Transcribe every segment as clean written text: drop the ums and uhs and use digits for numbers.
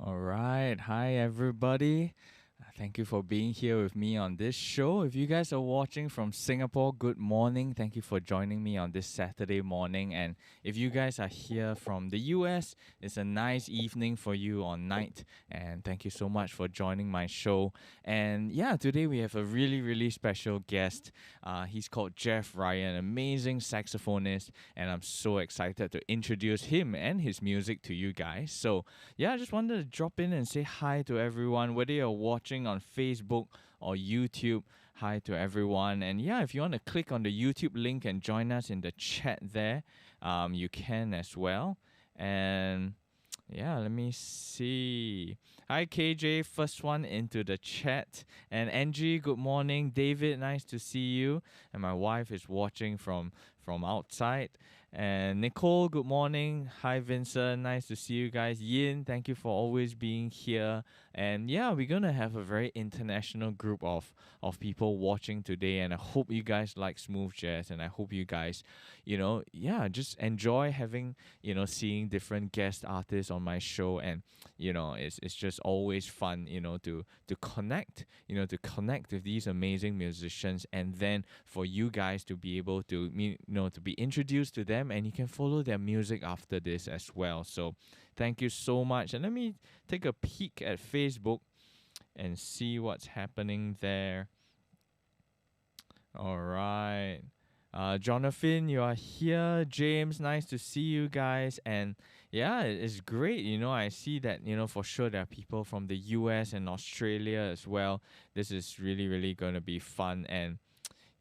All right. Hi, everybody. Thank you for being here with me on this show. If you guys are watching from Singapore, good morning. Thank you for joining me on this Saturday morning. And if you guys are here from the US, it's a nice evening for you or night. And thank you so much for joining my show. And yeah, today we have a really, really special guest. He's called Jeff Ryan, amazing saxophonist. And I'm so excited to introduce him and his music to you guys. So yeah, I just wanted to drop in and say hi to everyone, whether you're watching on Facebook or YouTube. Hi to everyone. And yeah, if you want to click on the YouTube link and join us in the chat there, you can as well. And yeah, let me see. Hi, KJ, first one into the chat. And Angie, good morning. David, nice to see you. And my wife is watching from outside. And Nicole, good morning. Hi, Vincent, nice to see you guys. Yin, thank you for always being here. And yeah, we're gonna have a very international group of people watching today. And I hope you guys like smooth jazz. And I hope you guys, just enjoy having, seeing different guest artists on my show. And it's just always fun, to connect, to connect with these amazing musicians, and then for you guys to be able to to be introduced to them, and you can follow their music after this as well. So thank you so much. And let me take a peek at Facebook and see what's happening there. All right. Jonathan, you are here. James, nice to see you guys. And yeah, it's great. I see that, for sure there are people from the US and Australia as well. This is really, really going to be fun. And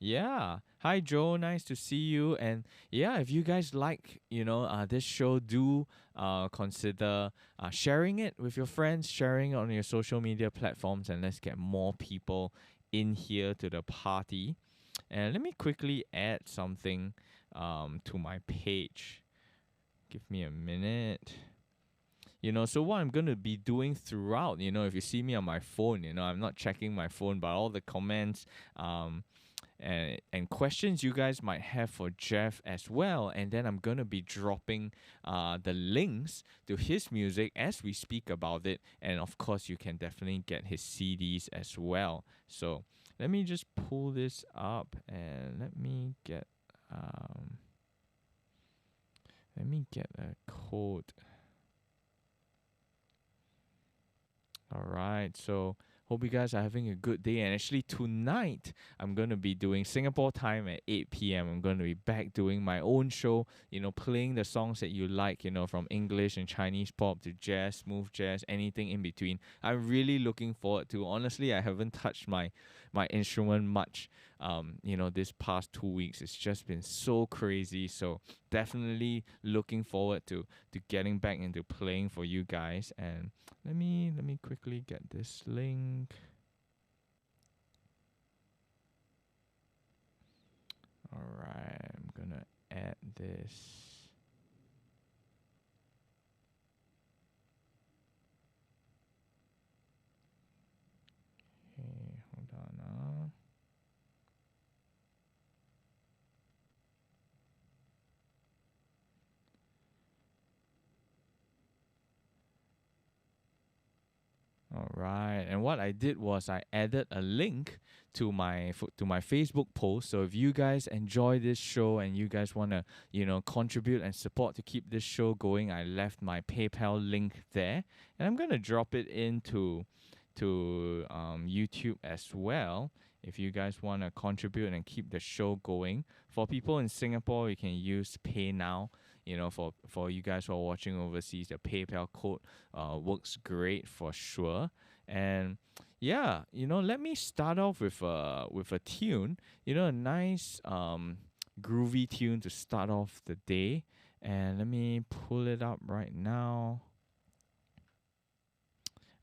yeah, hi Joe, nice to see you. And yeah, if you guys like, this show, do consider sharing it with your friends, sharing it on your social media platforms, and let's get more people in here to the party. And let me quickly add something to my page. Give me a minute. So what I'm going to be doing throughout, if you see me on my phone, I'm not checking my phone, but all the comments and questions you guys might have for Jeff as well. And then I'm going to be dropping the links to his music as we speak about it. And of course, you can definitely get his CDs as well. So let me just pull this up and let me get a code. All right, so hope you guys are having a good day. And actually tonight, I'm going to be doing Singapore time at 8 p.m. I'm going to be back doing my own show, playing the songs that you like, from English and Chinese pop to jazz, smooth jazz, anything in between. I'm really looking forward to. Honestly, I haven't touched my instrument much, this past 2 weeks. It's just been so crazy. So definitely looking forward to getting back into playing for you guys. And let me quickly get this link. All right, I'm gonna add this. Okay, hold on. All right, and what I did was I added a link to my Facebook post. So if you guys enjoy this show and you guys want to contribute and support to keep this show going, I left my PayPal link there, and I'm gonna drop it into YouTube as well. If you guys want to contribute and keep the show going, for people in Singapore, you can use Paynow. For you guys who are watching overseas, the PayPal code works great for sure. And yeah, let me start off with a tune. A nice groovy tune to start off the day. And let me pull it up right now.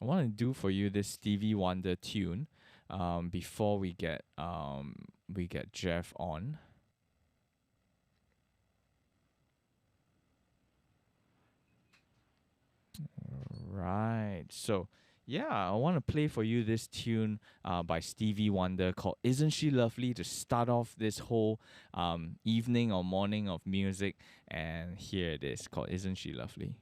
I want to do for you this Stevie Wonder tune before we get Jeff on. Right. So yeah, I want to play for you this tune by Stevie Wonder called "Isn't She Lovely" to start off this whole evening or morning of music. And here it is, called "Isn't She Lovely."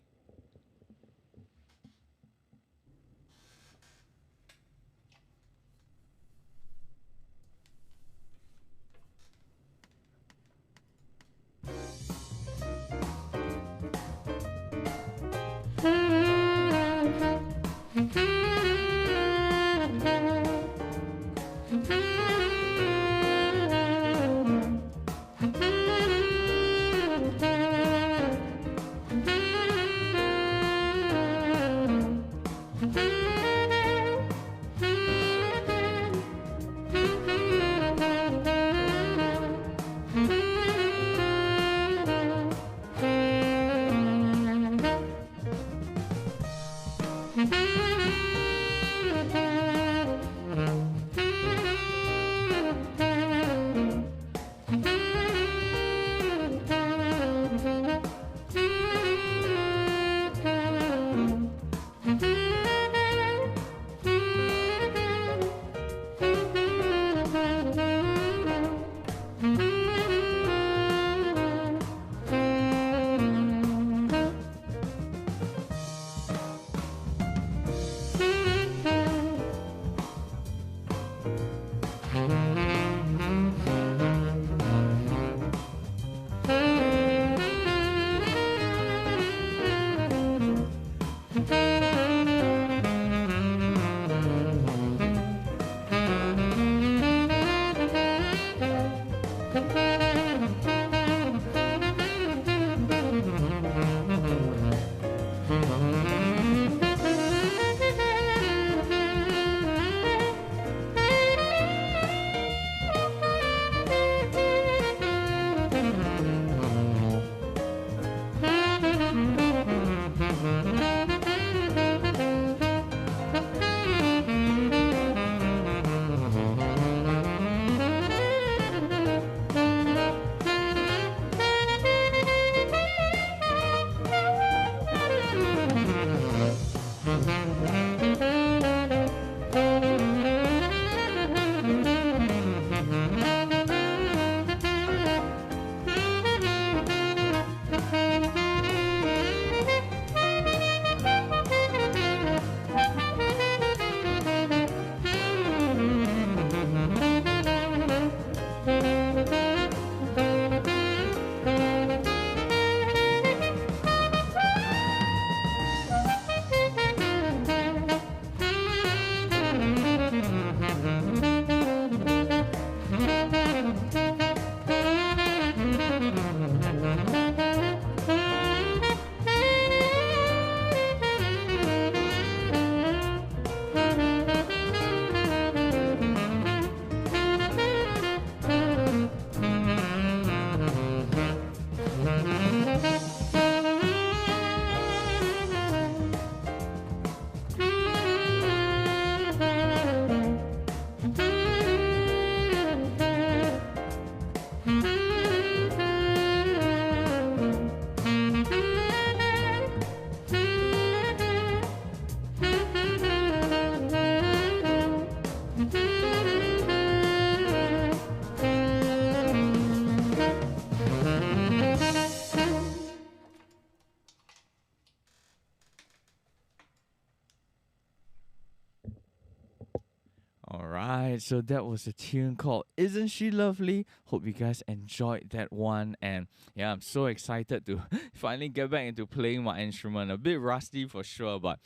All right, so that was a tune called Isn't She Lovely? Hope you guys enjoyed that one. And yeah, I'm so excited to finally get back into playing my instrument. A bit rusty for sure, but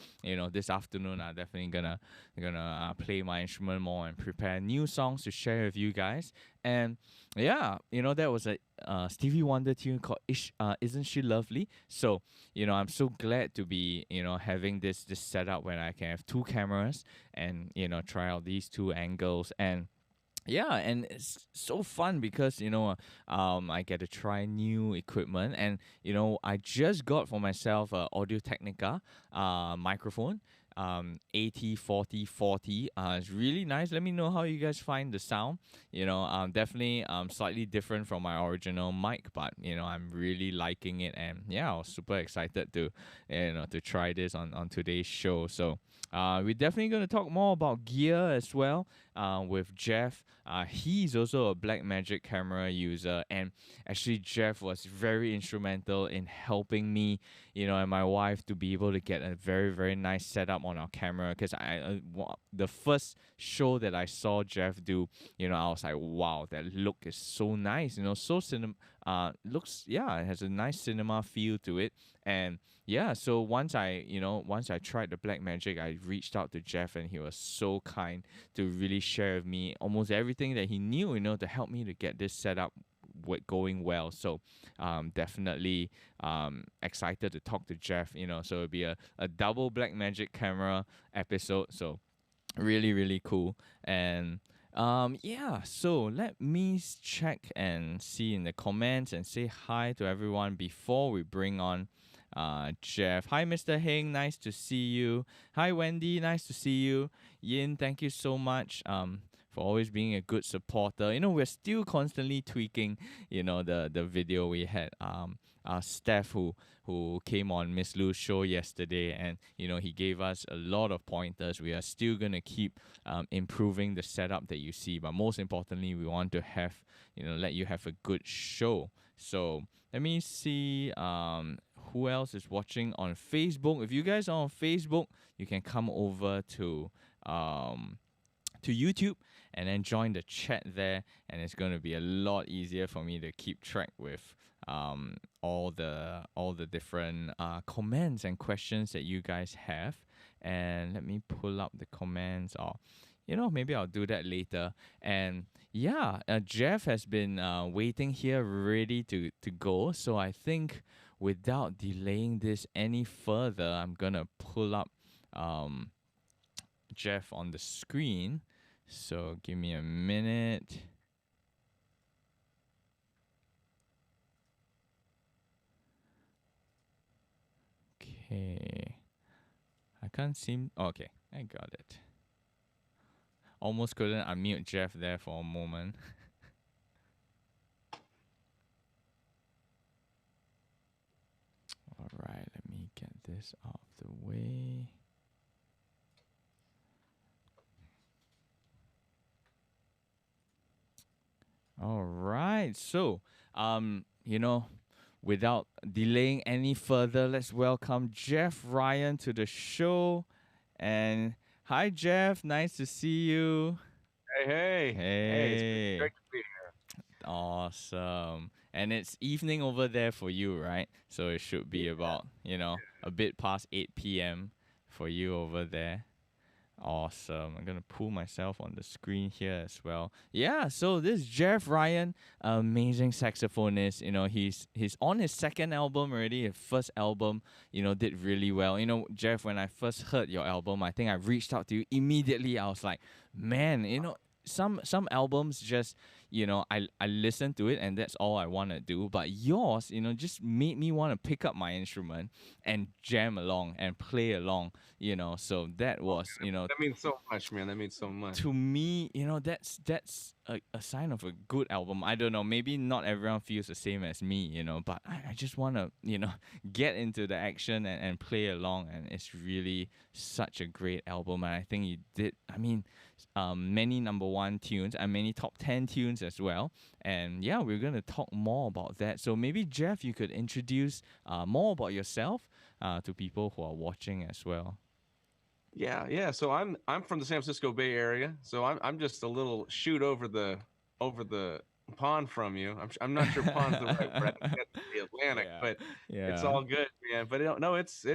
this afternoon I'm definitely gonna play my instrument more and prepare new songs to share with you guys. And yeah, that was a Stevie Wonder tune called Isn't She Lovely? So, I'm so glad to be, having this setup when I can have two cameras and, try out these two angles. And yeah, and it's so fun because I get to try new equipment, and I just got for myself a Audio Technica microphone, AT4040. It's really nice. Let me know how you guys find the sound. Definitely slightly different from my original mic, but I'm really liking it, and yeah, I was super excited to to try this on today's show. So we're definitely going to talk more about gear as well with Jeff. He's also a Blackmagic camera user, and actually Jeff was very instrumental in helping me, and my wife to be able to get a very, very nice setup on our camera. Because the first show that I saw Jeff do, I was like, wow, that look is so nice, so looks, yeah, it has a nice cinema feel to it. And yeah, so once I tried the Blackmagic, I reached out to Jeff, and he was so kind to really share with me almost everything that he knew, to help me to get this setup going well. So definitely excited to talk to Jeff, so it'll be a double Blackmagic camera episode. So really, really cool. And yeah, so let me check and see in the comments and say hi to everyone before we bring on Jeff. Hi, Mr. Heng, nice to see you. Hi, Wendy, nice to see you. Yin, thank you so much for always being a good supporter. We're still constantly tweaking, the video. We had Steph who came on Miss Lou's show yesterday, and he gave us a lot of pointers. We are still gonna keep improving the setup that you see, but most importantly, we want to have let you have a good show. So let me see who else is watching on Facebook. If you guys are on Facebook, you can come over to to YouTube and then join the chat there, and it's going to be a lot easier for me to keep track with all the different comments and questions that you guys have. And let me pull up the comments, or maybe I'll do that later. And yeah, Jeff has been waiting here ready to go, so I think without delaying this any further, I'm gonna pull up Jeff on the screen. So give me a minute. Okay. I can't seem. Okay, I got it. Almost couldn't unmute Jeff there for a moment. All right, let me get this out of the way. All right, so without delaying any further, let's welcome Jeff Ryan to the show. And hi, Jeff, nice to see you. Hey, Hey, it's great to be here. awesome. And it's evening over there for you, right? So it should be about, a bit past 8 p.m. for you over there. Awesome. I'm gonna pull myself on the screen here as well. Yeah, so this Jeff Ryan, amazing saxophonist. He's on his second album already. His first album, did really well. Jeff, when I first heard your album, I think I reached out to you immediately. I was like, man, some albums just, I listen to it and that's all I want to do. But yours, just made me want to pick up my instrument and jam along and play along. So that was, That means so much, man. That means so much. to me, that's a sign of a good album. I don't know, maybe not everyone feels the same as me, but I just want to, get into the action and play along. And it's really such a great album. And I think you did, many number one tunes and many top 10 tunes as well. And yeah, we're going to talk more about that. So maybe, Jeff, you could introduce more about yourself to people who are watching as well. Yeah. So I'm from the San Francisco Bay Area. So I'm just a little shoot over the pond from you. I'm not sure pond's the right word. I think that's the Atlantic, Yeah. but it's Yeah. all good, man. But no, it's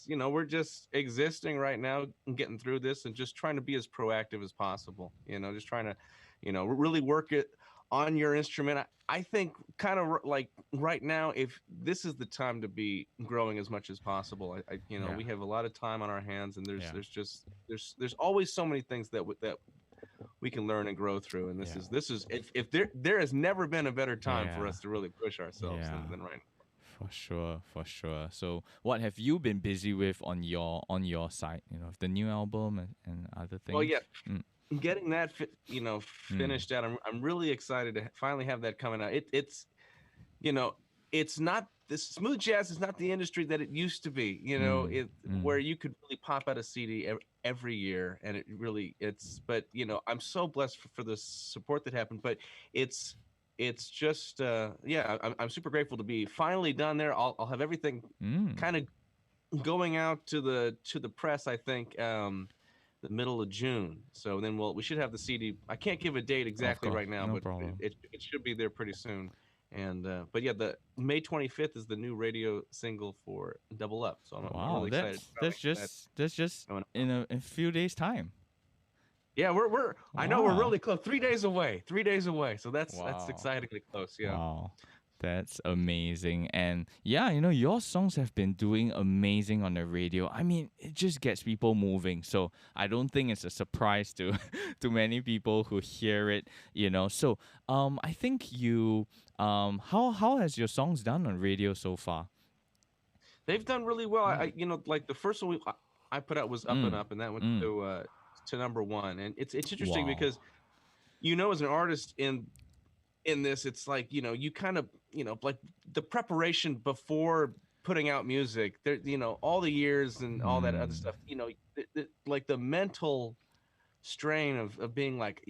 we're just existing right now and getting through this and just trying to be as proactive as possible. Just trying to, really work it on your instrument. I think kind of like right now, if this is the time to be growing as much as possible. Yeah. We have a lot of time on our hands, and Yeah. there's always so many things that we can learn and grow through. And Yeah. this is if there has never been a better time for Yeah. us to really push ourselves Yeah. than right now. For sure, for sure. So, what have you been busy with on your side? The new album and other Well, things. yeah, Mm, getting that mm, finished out. I'm really excited to finally have that coming out. You know, it's not this smooth jazz is not the industry that it used to be. mm, Where mm. you could really pop out a CD every year, and it's. But I'm so blessed for the support that happened. But it's just yeah, I'm super grateful to be finally done there. I'll have everything Mm. kind of going out to the press. I think the middle of June. So then we should have the CD. I can't give a date Of exactly course, right now, no but problem. it should be there pretty soon. And but yeah, the May 25th is the new radio single for Double Up. So I'm Wow, really excited. that's just Coming up. in a few days time. Yeah, we're I know we're Wow. really close. 3 days away. 3 days away. So that's Wow. excitingly close. Yeah. Wow. That's amazing. And yeah, your songs have been doing amazing on the radio. It just gets people moving. So I don't think it's a surprise to to many people who hear it. So I think you how has your songs done on radio so far? They've done really well. Mm. Like the first one I put out was Up and Mm. Up, and that went Mm. to number one. And it's interesting Wow. because as an artist in this, it's like you kind of like the preparation before putting out music. There, all the years and all that other Mm. stuff. Like the mental strain of being like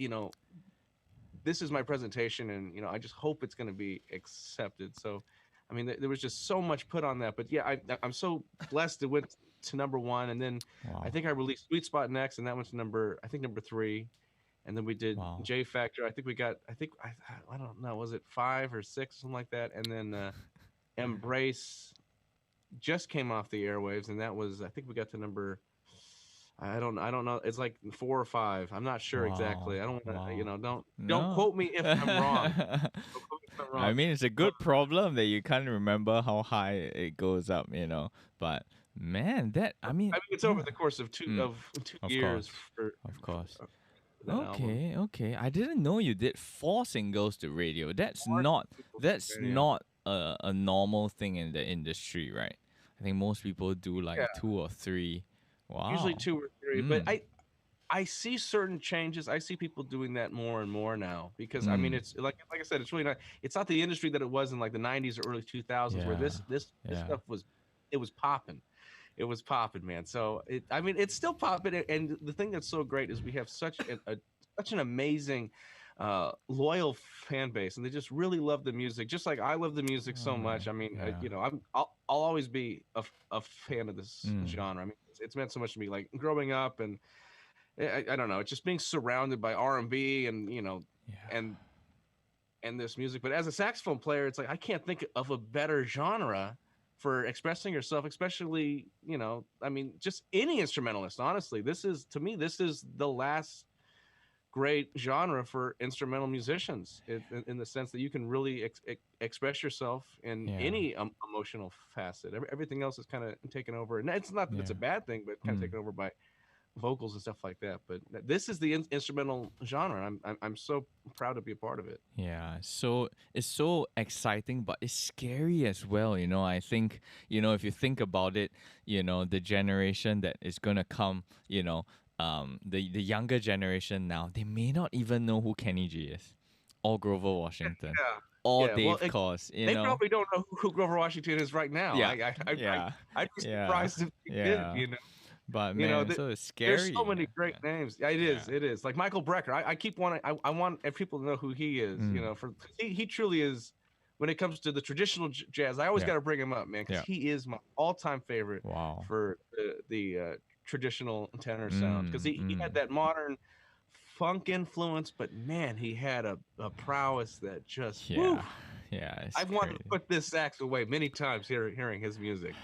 this is my presentation, and I just hope it's going to be accepted. So, there was just so much put on that. But yeah, I'm so blessed to went to number 1, and then I Wow. think I released Sweet Spot next, and that went to number 3, and then we did Wow. J Factor. I think we got I don't know, was it 5 or 6, something like that, and then Embrace just came off the airwaves, and that was, I think we got to number, I don't know, it's like 4 or 5. I'm not sure exactly. Wow. I don't want to, Wow. don't No. quote me if I'm wrong. Don't quote me if I'm I wrong. mean, it's a Uh, good problem that you can't remember how high it goes up, But man, I mean, it's over yeah. the course of two Mm, of 2 of years course. for, Of course. uh, that album. Okay, okay. I didn't know you did 4 singles to radio. Mark people That's radio. not a normal thing in the industry, right? I think most people do Yeah, like 2 or 3. usually Wow. 2 or 3, but Mm. I see certain changes. I see people doing that more and more now because I mean Mm. it's like I said, it's really not, it's not the industry that it was in like the 90s or early 2000s where Yeah. this Yeah. stuff was, it was popping. It was popping, man. So I mean, it's still popping. And the thing that's so great is we have such an amazing, loyal fan base, and they just really love the music, just like I love the music so All much. right. I mean, Yeah. I'll always be a fan of this Mm. genre. I mean, it's meant so much to me, like growing up, and I don't know, it's just being surrounded by R&B and Yeah. and this music. But as a saxophone player, it's like I can't think of a better genre for expressing yourself, especially, I mean, just any instrumentalist. Honestly, this is, to me, this is the last great genre for instrumental musicians, in the sense that you can really express yourself in Yeah. any emotional facet. Everything else is kind of taken over, and it's not that it's Yeah. a bad thing, but kind of Mm. taken over by vocals and stuff like that. But this is the instrumental genre. I'm so proud to be a part of it. Yeah, so it's so exciting, but it's scary as well. I think, if you think about it, the generation that is gonna come, the younger generation now, they may not even know who Kenny G is, or Grover Washington, or Yeah, yeah. Well, Dave Koz. they probably don't know who Grover Washington is right now. Yeah, yeah, I'd be yeah, surprised if they did. yeah. But You know man, that so it's there's so scary. many great Yeah, names. Yeah, it yeah. is. It is like Michael Brecker. I keep wanting. I want people to know who he is. Mm, For he truly is. When it comes to the traditional jazz, I always yeah, got to bring him up, man, because yeah. he is my all-time favorite Wow. for the traditional tenor sound. Because Mm, he had mm. that modern funk influence, but man, he had a prowess that just woo. Yeah, yeah. It's I've wanted to crazy. put this sax away many times hearing his music.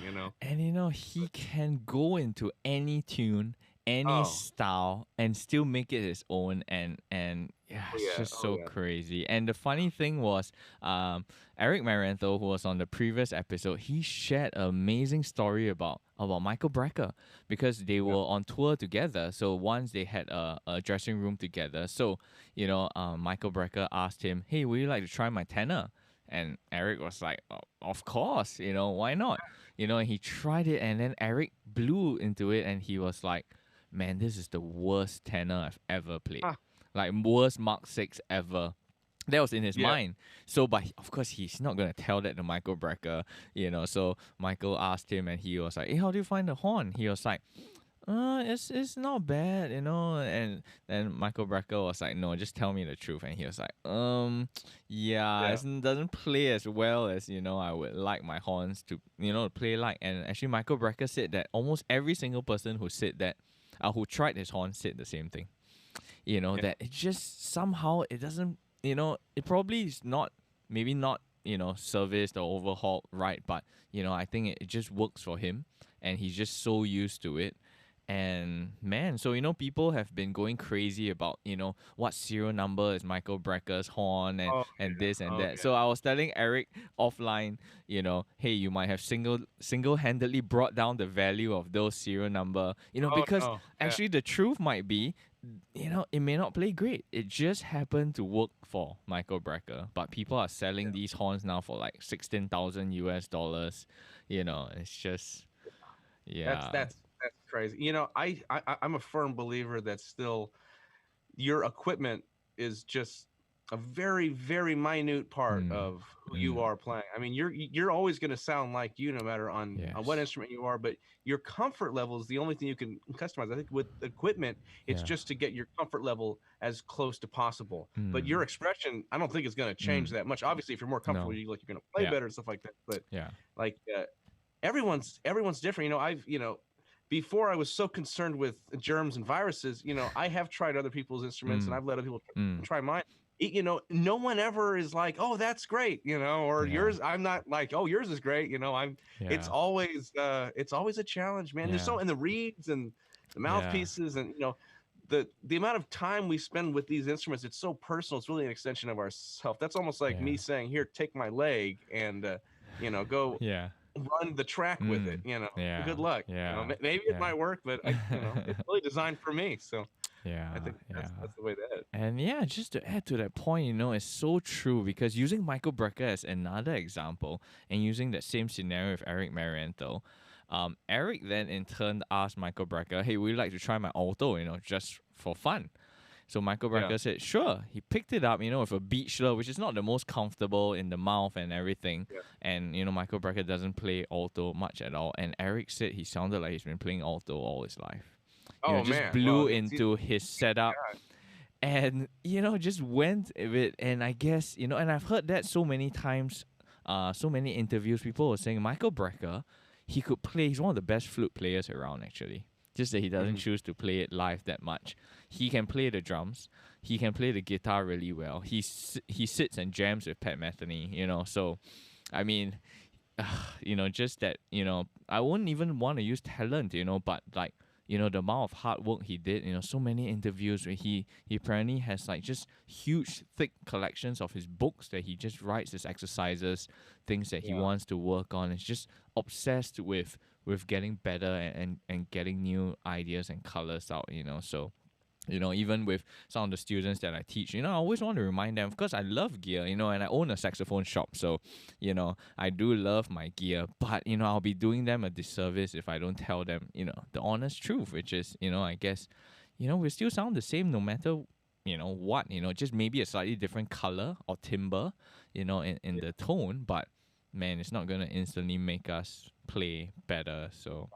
And he can go into any tune, any Oh, style, and still make it his own. And yeah, oh it's yeah, just oh so yeah. crazy. And the funny thing was, Eric Maranto, who was on the previous episode, he shared an amazing story about Michael Brecker, because they Yeah. were on tour together. So once they had a dressing room together. So Michael Brecker asked him, "Hey, would you like to try my tenor?" And Eric was like, Of course, why not? And he tried it, and then Eric blew into it, and he was like, man, this is the worst tenor I've ever played. Ah, Like, worst Mark 6 ever. That was in his yeah. mind. So, but of course, he's not going to tell that to Michael Brecker, So Michael asked him, and he was like, hey, how do you find the horn? He was like, it's not bad, And then Michael Brecker was like, no, just tell me the truth. And he was like, yeah, Yeah. it doesn't play as well as I would like my horns to play like. And actually, Michael Brecker said that almost every single person who said that, who tried his horn, said the same thing. Yeah. That it just somehow it doesn't. It probably is not, maybe not serviced or overhauled right, but I think it just works for him, and he's just so used to it. And man, so people have been going crazy about what serial number is Michael Brecker's horn, and Oh and yeah. this and Oh that. yeah. So I was telling Eric offline, hey, you might have single-handedly brought down the value of those serial number, Oh because no. Yeah. actually the truth might be, it may not play great. It just happened to work for Michael Brecker, but people are selling these horns now for like $16,000. It's just That's yeah. that's that's crazy. I'm a firm believer that still your equipment is just a very, very minute part Mm, of who you mm, are playing. I mean, you're always going to sound like you, no matter on what yes. instrument you are. But your comfort level is the only thing you can customize. I think with equipment, it's Yeah. just to get your comfort level as close to possible. But your Mm, expression, I don't think is going to change mm, that much. Obviously, if you're more comfortable, no. you're going to play Yeah. better and stuff like that. But Yeah. like everyone's different. I've before I was so concerned with germs and viruses, I have tried other people's instruments and Mm, I've let other people mm, try mine. No one ever is like, oh, that's great, or yeah, yours. I'm not like, oh, yours is great. It's yeah, always a challenge, man. There's yeah, so in the reeds and the yeah, mouthpieces and, the amount of time we spend with these instruments, it's so personal. It's really an extension of ourself. That's almost like yeah, me saying, here, take my leg and, go yeah. run the track with it, Mm, yeah, good luck. yeah, Maybe it yeah. might work, but it's really designed for me. So I Yeah, think yeah. that's the way that. And yeah, just to add to that point, it's so true because using Michael Brecker as another example and using that same scenario with Eric Mariento, Eric then in turn asked Michael Brecker, hey, would you like to try my alto, just for fun? So Michael Yeah. Brecker said, sure. He picked it up, with a beachler, which is not the most comfortable in the mouth and everything. Yeah. And, Michael Brecker doesn't play alto much at all. And Eric said he sounded like he's been playing alto all his life. Oh Just man. blew Well, into his setup and just went with it. And I guess and I've heard that so many times, so many interviews, people were saying Michael Brecker, he's one of the best flute players around, actually, just that he doesn't mhm. choose to play it live that much. He can play the drums, he can play the guitar really well, he sits and jams with Pat Metheny, so I mean, just that, I wouldn't even want to use talent, but like, the amount of hard work he did, so many interviews where he apparently has like just huge, thick collections of his books that he just writes his exercises, things that he Yeah. wants to work on. It's just obsessed with getting better and getting new ideas and colors out, so even with some of the students that I teach, I always want to remind them because I love gear, and I own a saxophone shop. So, I do love my gear, but, I'll be doing them a disservice if I don't tell them, the honest truth, which is, I guess, we still sound the same no matter, what, just maybe a slightly different color or timbre, in the tone, but man, it's not going to instantly make us play better. So,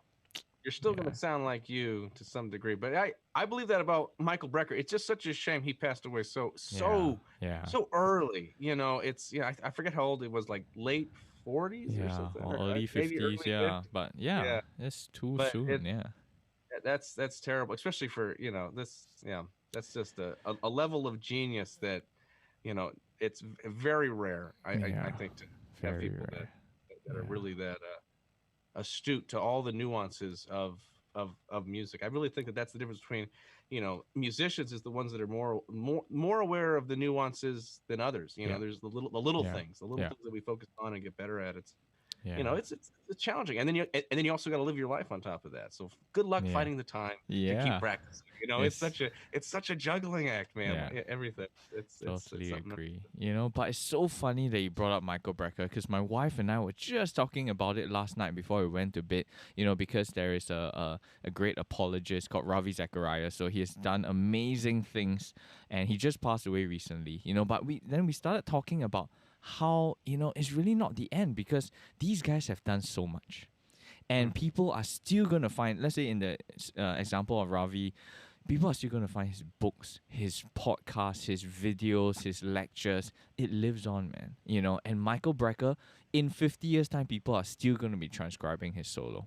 You're still yeah, gonna sound like you to some degree, but I believe that about Michael Brecker. It's just such a shame he passed away so yeah, so yeah. so early. It's I forget how old it was, like late 40s or Yeah, something, or or early maybe 50s, early yeah. 50s. But yeah, Yeah, it's too but soon, yeah. that's terrible, especially for this. Yeah, that's just a level of genius that you know it's very rare. I Yeah, think to have very people that rare. are Yeah. really that astute to all the nuances of music. I really think that that's the difference between musicians is the ones that are more aware of the nuances than others. Yeah. There's the little Yeah. things, the little Yeah. things that we focus on and get better at. Yeah. It's challenging, and then you also got to live your life on top of that. So good luck Yeah. finding the time to keep Yeah. practicing. It's It's such a juggling act, man. yeah. Everything. It's Totally something. agree. But it's so funny that you brought up Michael Brecker because my wife and I were just talking about it last night before we went to bed. Because there is a great apologist called Ravi Zachariah. So he has done amazing things, and he just passed away recently. But we started talking about how it's really not the end because these guys have done so much, and people are still gonna find. Let's say in the example of Ravi, people are still going to find his books, his podcasts, his videos, his lectures. It lives on, man. And Michael Brecker, in 50 years' time, people are still going to be transcribing his solo.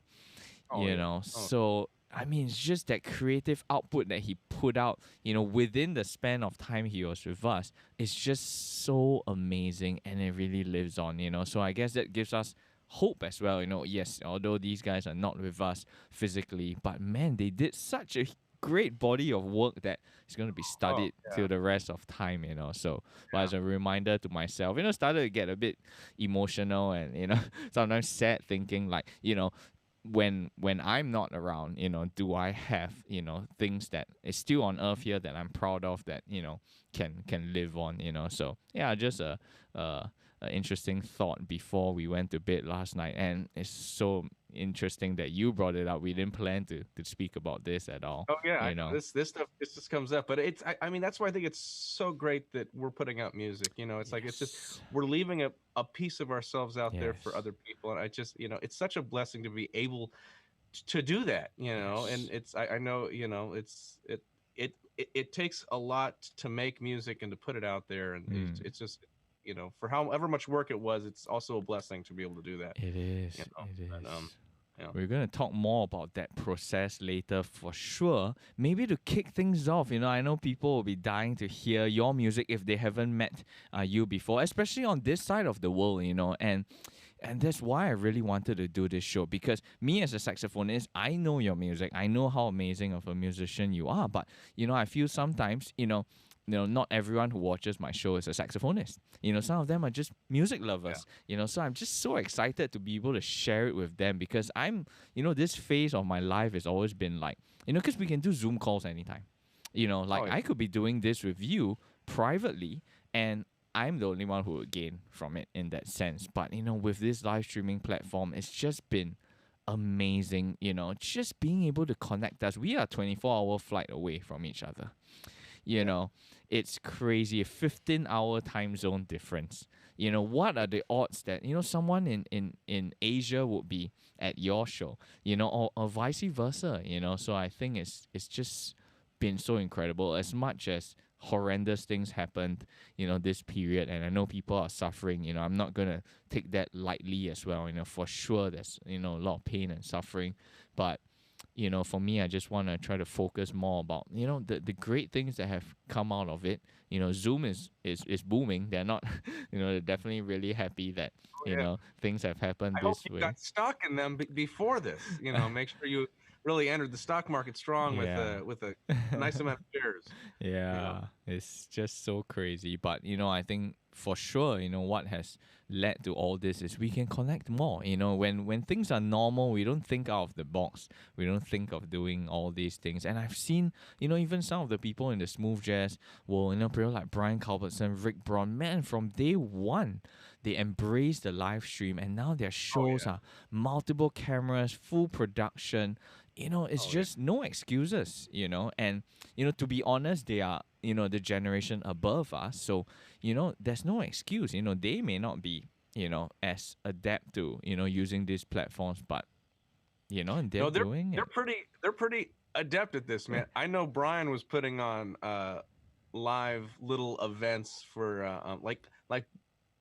Oh yeah. Oh So, I mean, it's just that creative output that he put out, within the span of time he was with us. It's just so amazing and it really lives on, So I guess that gives us hope as well, yes, although these guys are not with us physically, but man, they did such a great body of work that is going to be oh studied till the rest of time, so but yeah. as a reminder to myself, started to get a bit emotional and sometimes sad, thinking like, when I'm not around, do I have, things that is still on earth here that I'm proud of that, can live on, so yeah, just a interesting thought before we went to bed last night. And it's so interesting that you brought it up. We didn't plan to speak about this at all, Oh yeah, this stuff this just comes up, but I mean that's why I think it's so great that we're putting out music. It's like it's just Yes. we're leaving a piece of ourselves out there for Yes. other people, and I just it's such a blessing to be able to do that. And Yes. I know it takes a lot to make music and to put it out there, and Mm. it's just for however much work it was, it's also a blessing to be able to do that. It is. You know, It but, is. Yeah. We're going to talk more about that process later for sure. Maybe to kick things off, I know people will be dying to hear your music if they haven't met you before, especially on this side of the world, and that's why I really wanted to do this show, because me as a saxophonist, I know your music. I know how amazing of a musician you are, but I feel sometimes, not everyone who watches my show is a saxophonist. Some of them are just music lovers. So I'm just so excited to be able to share it with them, because I'm, this phase of my life has always been like, because we can do Zoom calls anytime. I could be doing this with you privately, and I'm the only one who would gain from it in that sense. But, with this live streaming platform, it's just been amazing, just being able to connect us. We are a 24-hour flight away from each other. It's crazy. A 15-hour time zone difference. What are the odds that, someone in Asia would be at your show, or vice versa, So I think it's just been so incredible. As much as horrendous things happened, this period, and I know people are suffering, I'm not going to take that lightly as well. For sure there's, a lot of pain and suffering. But for me, I just want to try to focus more about, the great things that have come out of it. Zoom is booming. They're not, they're definitely really happy that, things have happened I hope this you way. got stock in them before this. Make sure you really entered the stock market strong with a nice amount of shares. Yeah, it's just so crazy. But, I think for sure, what has led to all this is we can connect more. When things are normal, we don't think out of the box. We don't think of doing all these things. And I've seen, even some of the people in the smooth jazz world, people like Brian Culbertson, Rick Braun, man, from day one, they embrace the live stream, and now their shows are multiple cameras, full production. It's just no excuses, and, to be honest, they are, the generation above us. So, there's no excuse, they may not be, as adept to, using these platforms, but, and they're doing they're it. They're pretty adept at this, man. I know Brian was putting on live little events for like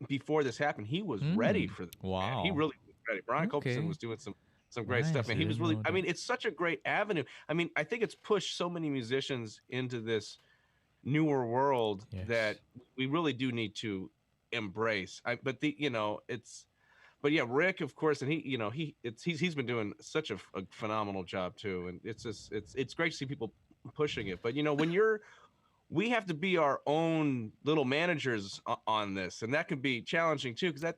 before this happened. He was ready for this. Wow. Man. He really was ready. Brian Culbertson was doing some great stuff, man. He was really, I mean, it's such a great avenue. I mean, I think it's pushed so many musicians into this newer world that we really do need to embrace. But Rick, of course, and he's been doing such a phenomenal job too. And it's great to see people pushing it. But we have to be our own little managers on this, and that could be challenging too, because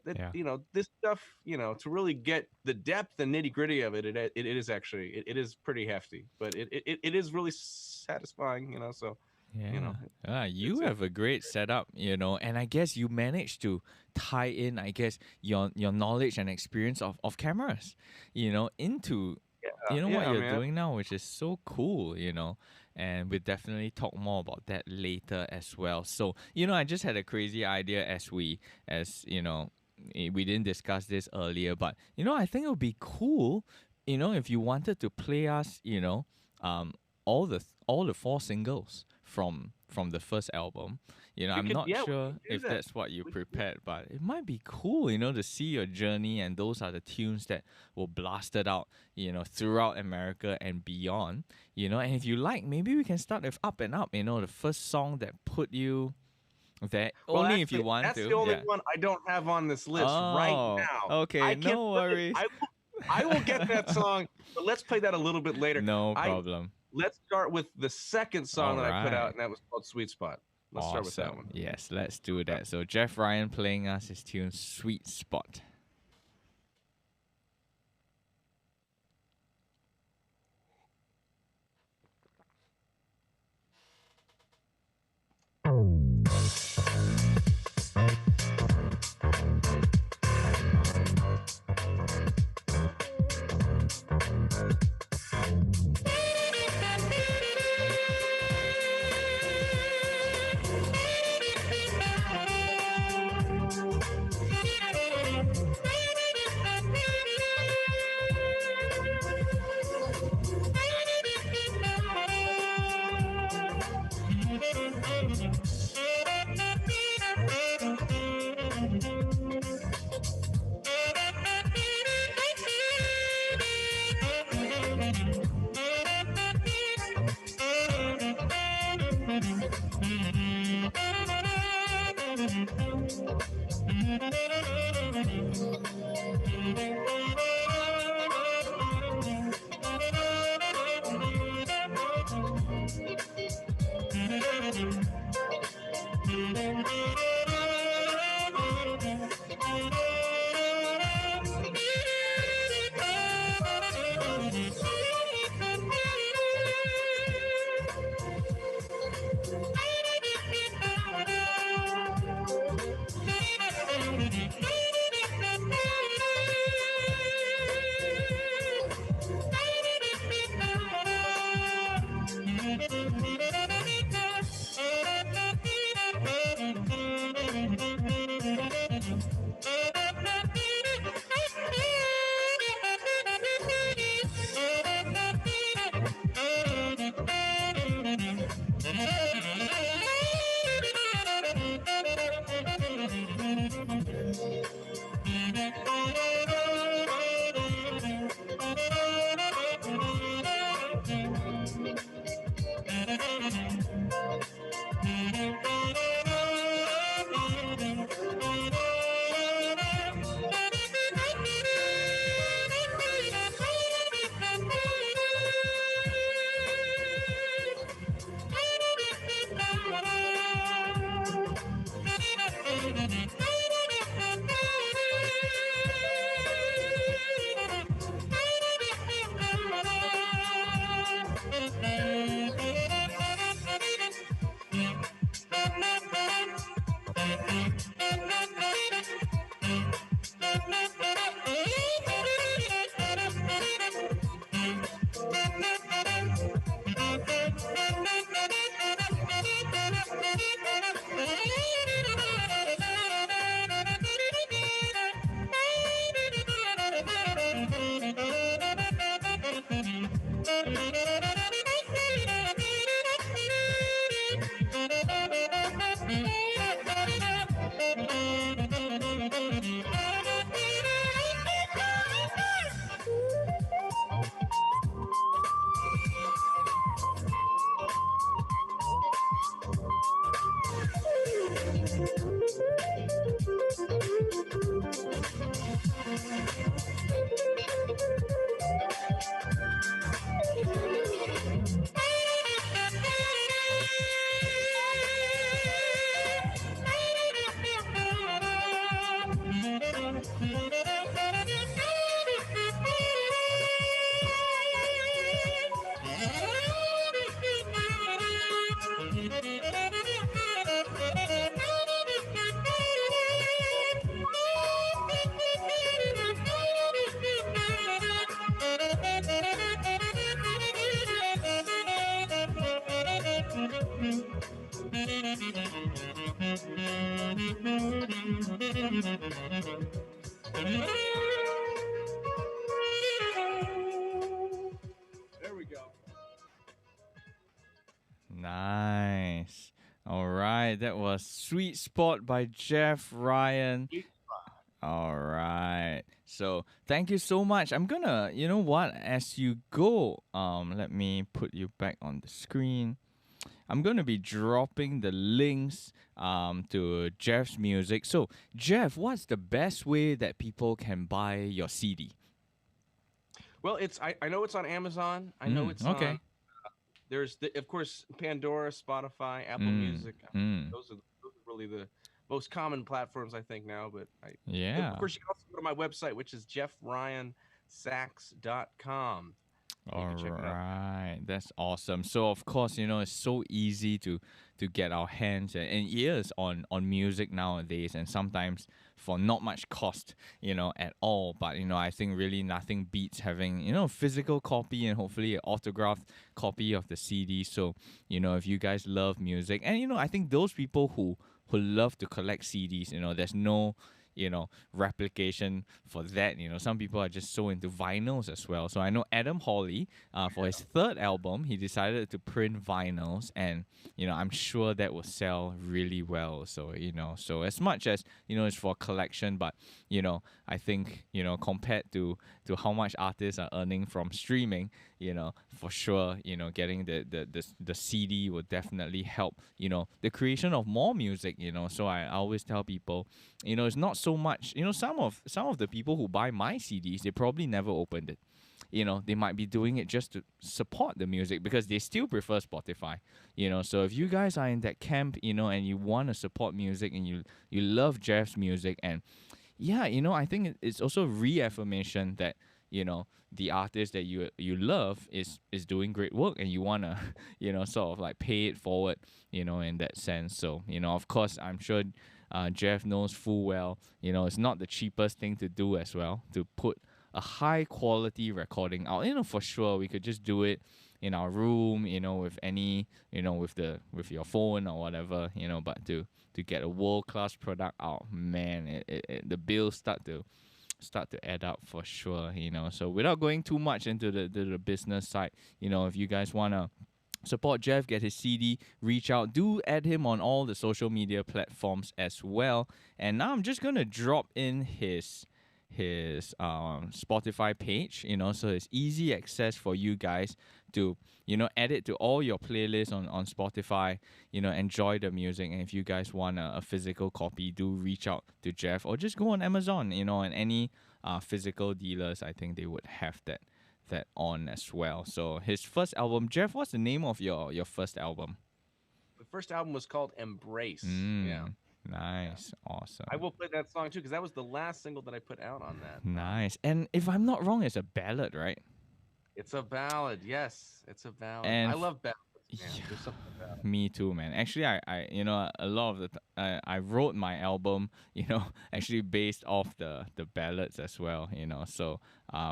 this stuff, to really get the depth and nitty gritty of it is actually it is pretty hefty, but it is really satisfying, so. Yeah. You have a great setup, and I guess you managed to tie in, I guess, your knowledge and experience of cameras, into what you're doing now, which is so cool, and we'll definitely talk more about that later as well. So, I just had a crazy idea as we didn't discuss this earlier, but, I think it would be cool, if you wanted to play us, all the 4 singles from the first album. I'm not sure if that's what you prepared, but it might be cool, to see your journey, and those are the tunes that were blasted out, throughout America and beyond, and if you like, maybe we can start with Up and Up, the first song that put you there, only if you want that's to. That's the only one I don't have on this list right now. Okay, no worries. I will get that song, but let's play that a little bit later. No problem. Let's start with the second song that I put out, and that was called Sweet Spot. Let's start with that one. Yes, let's do that. So Jeff Ryan playing us his tune Sweet Spot. There we go. Nice. All right, that was Sweet Spot by Jeff Ryan. All right. So thank you so much. I'm gonna, you know what, as you go, let me put you back on the screen. I'm gonna be dropping the links to Jeff's music. So Jeff, what's the best way that people can buy your CD? Well, I know it's on Amazon. I know it's okay. on. There's of course Pandora, Spotify, Apple Music. Those are really the most common platforms I think now. But Yeah. Of course, you can also go to my website, which is jeffryansax.com. All right, that's awesome. So of course, you know, it's so easy to get our hands and ears on music nowadays, and sometimes for not much cost, you know, at all. But you know, I think really nothing beats having, you know, a physical copy and hopefully an autographed copy of the CD. So you know, if you guys love music, and you know, I think those people who love to collect CDs, you know, there's no, you know, replication for that. You know, some people are just so into vinyls as well. So I know Adam Hawley, for his third album, he decided to print vinyls, and you know, I'm sure that will sell really well. So you know, so as much as, you know, it's for collection, but you know, I think, you know, compared to how much artists are earning from streaming, you know, for sure, you know, getting the CD will definitely help, you know, the creation of more music. You know, so I always tell people, you know, it's not so much, you know, some of the people who buy my CDs, they probably never opened it. they might be doing it just to support the music because they still prefer Spotify. So if you guys are in that camp, and you want to support music and you love Jeff's music, and yeah, I think it's also reaffirmation that the artist that you love is doing great work, and you wanna sort of like pay it forward, in that sense. So of course, I'm sure Jeff knows full well, it's not the cheapest thing to do as well, to put a high quality recording out. For sure we could just do it in our room, with any, with your phone or whatever, but to get a world class product out, man, the bills start to add up for sure. So without going too much into the business side, if you guys wanna support Jeff, get his CD, reach out, do add him on all the social media platforms as well. And now I'm just gonna drop in his Spotify page, so it's easy access for you guys to add it to all your playlists on Spotify, enjoy the music. And if you guys want a physical copy, do reach out to Jeff, or just go on Amazon, and any physical dealers, I think they would have that on as well. So his first album, Jeff, what's the name of your first album? The first album was called Embrace. Yeah. Nice. Awesome. I will play that song too, because that was the last single that I put out on that. Nice. And if I'm not wrong, it's a ballad, right? It's a ballad. Yes, it's a ballad. And I love ballads, man. yeah, There's something about it. me too, man. Actually, I a lot of the I wrote my album, actually based off the ballads as well, so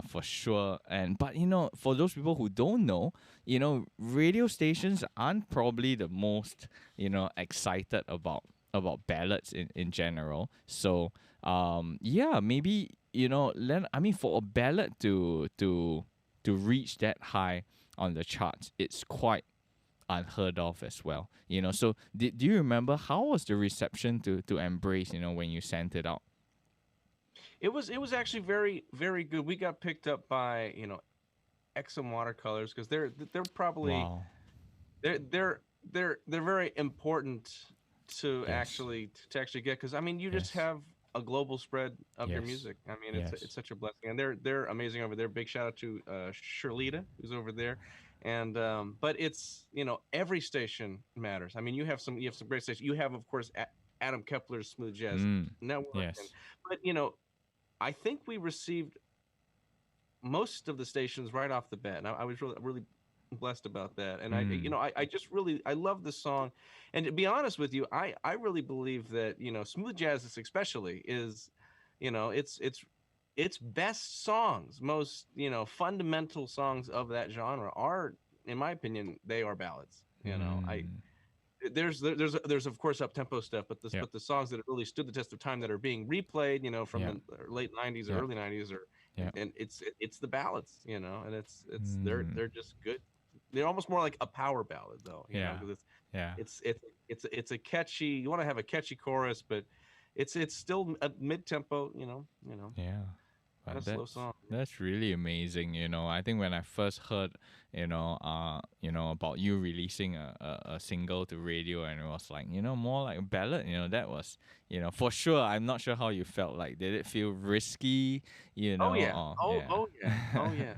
for sure. And but for those people who don't know, radio stations aren't probably the most excited about ballads in general. So yeah, maybe for a ballad to reach that high on the charts, it's quite unheard of as well. So do you remember how was the reception to Embrace, when you sent it out? It was actually very, very good. We got picked up by Exxon Watercolors, because they're probably Wow. they're very important to Yes. actually get, because I mean, you just Yes. have a global spread of your Yes. music. I mean, Yes. it's such a blessing, and they're amazing over there. Big shout out to Shirlita, who's over there. And but it's every station matters. I mean, you have some great stations. You have, of course, Adam Kepler's Smooth Jazz Network. Yes. But I think we received most of the stations right off the bat. And I was really blessed about that. And I just really, I love the song. And to be honest with you, I really believe that smooth jazz especially is its best songs, most fundamental songs of that genre are, in my opinion, they are ballads. There's of course up tempo stuff, but the songs that have really stood the test of time, that are being replayed, from the late '90s or early '90s, and it's the ballads, and it's they're just good. They're almost more like a power ballad, though. It's a catchy. You want to have a catchy chorus, but it's still a mid tempo. Yeah. Not a slow song. That's really amazing. I think when I first heard, about you releasing a single to radio, and it was like, more like a ballad, that was, for sure. I'm not sure how you felt. Like, did it feel risky? Oh yeah. Or, Oh yeah. Oh yeah.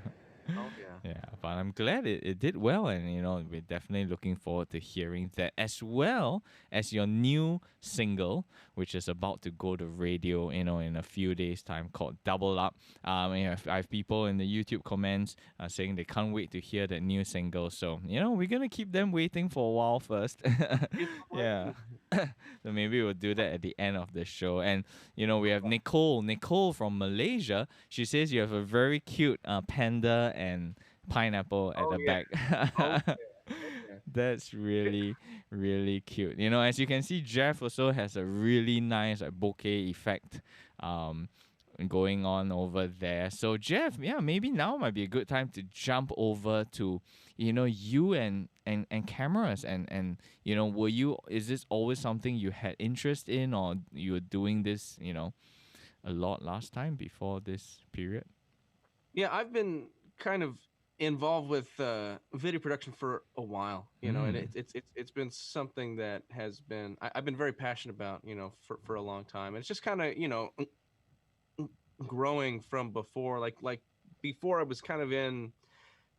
Yeah, but I'm glad it did well, and we're definitely looking forward to hearing that, as well as your new single, which is about to go to radio, in a few days' time, called Double Up. I have people in the YouTube comments saying they can't wait to hear that new single. So we're gonna keep them waiting for a while first. Yeah. So maybe we'll do that at the end of the show. And we have Nicole from Malaysia. She says you have a very cute panda and pineapple at the back. That's really, really cute. As you can see, Jeff also has a really nice bouquet effect going on over there. So Jeff, maybe now might be a good time to jump over to you and cameras, and is this always something you had interest in, or you were doing this a lot last time before this period? Yeah, I've been kind of involved with video production for a while, and it's been something that has been I've been very passionate about, for a long time. And it's just kind of growing from before, like before I was kind of in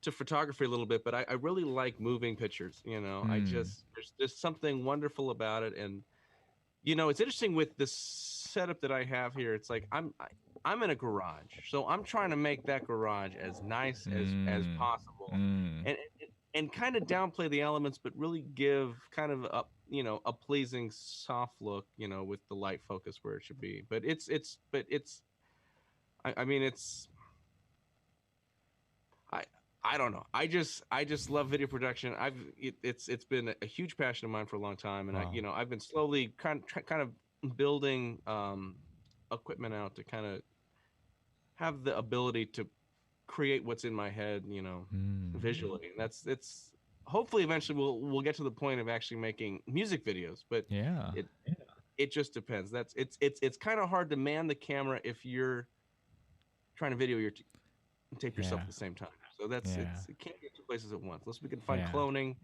to photography a little bit, but I really like moving pictures. You know, I Mm. just there's just something wonderful about it. And you know, it's interesting with the setup that I have here. It's like I'm in a garage, so I'm trying to make that garage as nice as Mm. possible, Mm. and and kind of downplay the elements, but really give kind of a you know a pleasing soft look, you know, with the light focus where it should be. But it's I mean I I don't know. I just love video production. It's been a huge passion of mine for a long time, and Wow. I've been slowly kind of building equipment out to kind of have the ability to create what's in my head, you know, Mm. visually. And that's it's hopefully eventually we'll get to the point of actually making music videos, but Yeah. it it just depends. That's it's kind of hard to man the camera if you're trying to video your tape yourself Yeah. at the same time. So that's Yeah. it can't be two places at once. Unless we can find Yeah. cloning.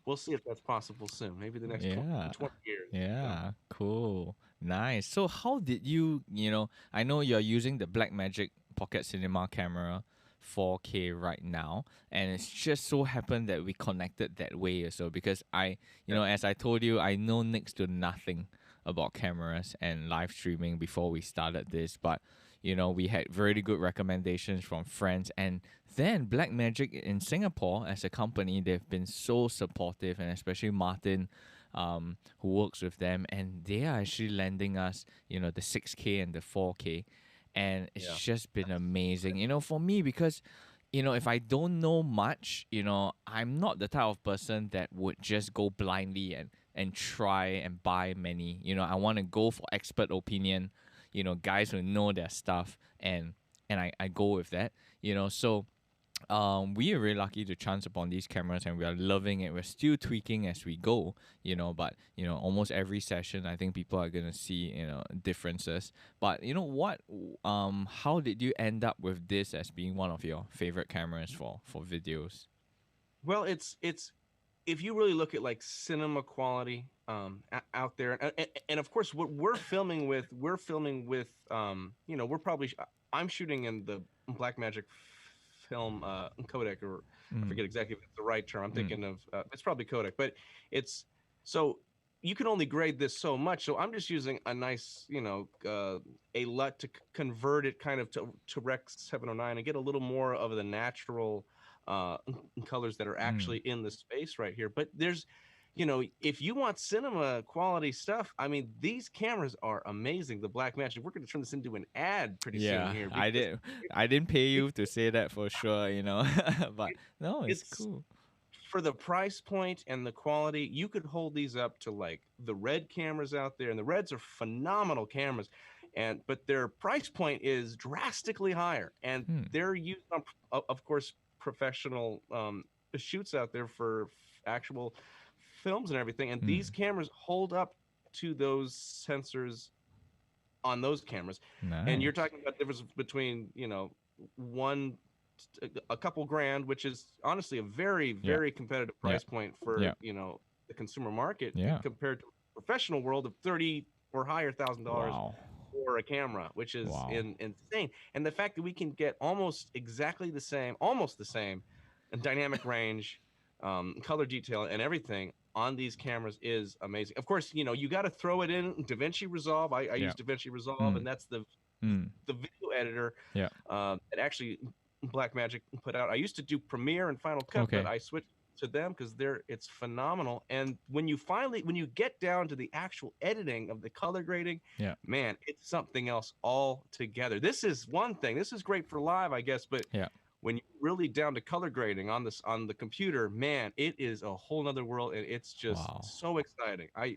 We'll see if that's possible soon. Maybe the next Yeah. 20 years. So. Yeah. Cool. Nice. So how did you, I know you're using the Blackmagic Pocket Cinema camera 4K right now, and it's just so happened that we connected that way also because as I told you, I know next to nothing about cameras and live streaming before we started this, but we had very good recommendations from friends, and then Blackmagic in Singapore as a company, they've been so supportive, and especially Martin, who works with them, and they are actually lending us, the 6K and the 4K, and it's Yeah. just been amazing, for me because. If I don't know much, I'm not the type of person that would just go blindly and try and buy many. I want to go for expert opinion, guys who know their stuff, and I go with that. So we are really lucky to chance upon these cameras, and we are loving it. We're still tweaking as we go, but almost every session I think people are gonna see differences. But you know what, how did you end up with this as being one of your favorite cameras for videos? Well, it's if you really look at like cinema quality out there, and of course what we're filming with you know we're probably I'm shooting in the Blackmagic film codec, or I Mm, forget exactly if it's the right term. I'm mm, thinking of it's probably codec, but it's so you can only grade this so much. So I'm just using a nice a LUT to convert it kind of to Rec 709 and get a little more of the natural uh, colors that are mm. actually in the space right here. But there's, if you want cinema quality stuff, I mean, these cameras are amazing. The Black Magic. We're going to turn this into an ad pretty soon Yeah, here I because did. it, I didn't pay it, you to say that for sure, but no, it's it's cool. for the price point and the quality. You could hold these up to like the Red cameras out there, and the Reds are phenomenal cameras, and but their price point is drastically higher, and Hmm. they're used on, of course, professional shoots out there for actual films and everything. And Hmm. these cameras hold up to those sensors on those cameras. And you're Nice. talking about the difference between, one a couple grand, which is honestly a very, Yeah. very competitive Yeah. price point for, Yeah. the consumer market Yeah. compared to a professional world of 30 or higher $1,000 Wow. for a camera, which is Wow. insane. And the fact that we can get almost the same dynamic range, color detail, and everything on these cameras is amazing. Of course, you got to throw it in DaVinci Resolve. I Yeah. use DaVinci Resolve, Mm. and that's Mm. the video editor Yeah. that actually Blackmagic put out. I used to do Premiere and Final Cut, but Okay. I switched to them because it's phenomenal. And when you get down to the actual editing of the color grading, Yeah. man, it's something else altogether. This is one thing. This is great for live, I guess, but Yeah. when you're really down to color grading on the computer, man, it is a whole nother world, and it's just Wow. so exciting. I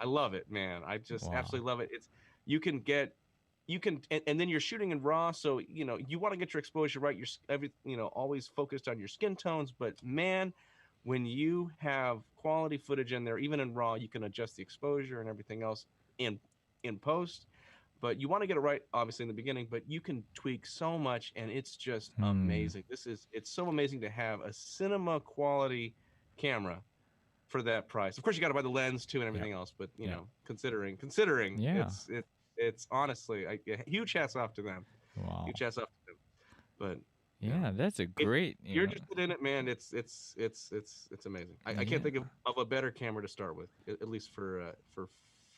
love it, man. I just Wow. absolutely love it. It's you can get you can and then you're shooting in raw, so you want to get your exposure right. You're always focused on your skin tones, but man, when you have quality footage in there, even in raw, you can adjust the exposure and everything else in post. But you want to get it right, obviously, in the beginning, but you can tweak so much, and it's just Hmm. amazing. It's so amazing to have a cinema quality camera for that price. Of course, you got to buy the lens too and Yeah. everything else, but Yeah. considering Yeah. it's honestly, huge hats off to them. you Wow. chats off to them. But you know, Yeah, that's a if great, you're interested in it, man, it's amazing. I can't think yeah. of a better camera to start with, at least for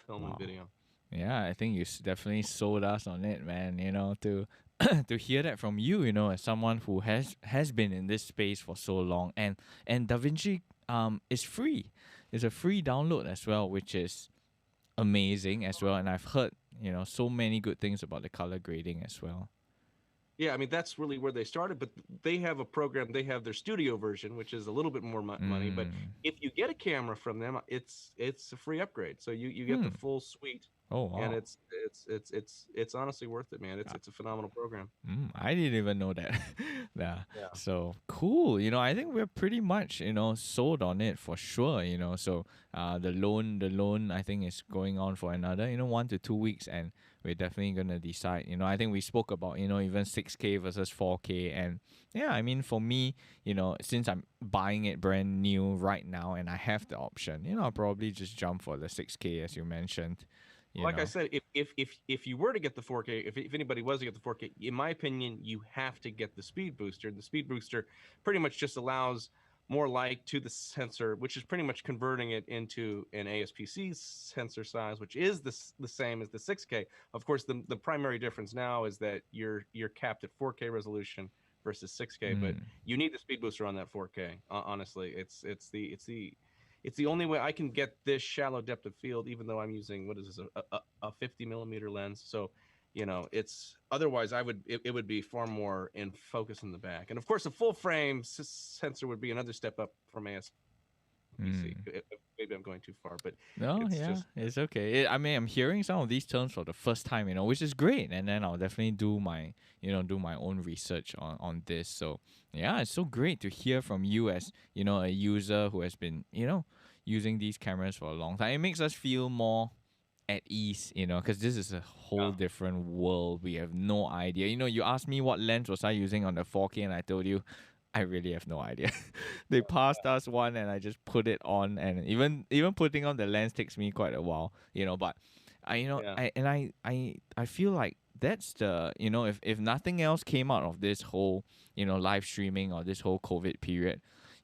film and Wow. video. Yeah, I think you definitely sold us on it, man. To to hear that from you, as someone who has been in this space for so long, and DaVinci is free. It's a free download as well, which is amazing as well. And I've heard so many good things about the color grading as well. Yeah, I mean that's really where they started, but they have a program. They have their studio version, which is a little bit more money. But Mm. if you get a camera from them, it's a free upgrade. So you get the Hmm. full suite, Oh and wow. it's honestly worth it, man. It's a phenomenal program. I didn't even know that. Yeah. Yeah. So cool. I think we're pretty much, sold on it for sure. So the loan I think is going on for another, 1 to 2 weeks, and we're definitely gonna decide. I think we spoke about, even 6K versus 4K, and yeah, I mean for me, since I'm buying it brand new right now and I have the option, I'll probably just jump for the 6K as you mentioned. You Like I know. said, if you were to get the 4K, if anybody was to get the 4K, in my opinion, you have to get the speed booster. The speed booster pretty much just allows more light to the sensor, which is pretty much converting it into an ASPC sensor size, which is the same as the 6K. Of course, the primary difference now is that you're capped at 4K resolution versus 6K, but Mm. you need the speed booster on that 4K. Honestly, it's the only way I can get this shallow depth of field, even though I'm using what is this a 50 millimeter lens. So, it's otherwise it would be far more in focus in the back, and of course a full frame sensor would be another step up from ASPC. Mm. Maybe I'm going too far, but No, it's yeah, just it's okay. I mean, I'm hearing some of these terms for the first time, which is great. And then I'll definitely do my own research on this. So yeah, it's so great to hear from you as a user who has been using these cameras for a long time. It makes us feel more at ease, because this is a whole yeah, different world. We have no idea. You asked me what lens was I using on the 4K, and I told you I really have no idea. They passed us one, and I just put it on, and even putting on the lens takes me quite a while, But I, yeah, I feel like that's the if nothing else came out of this whole live streaming or this whole COVID period,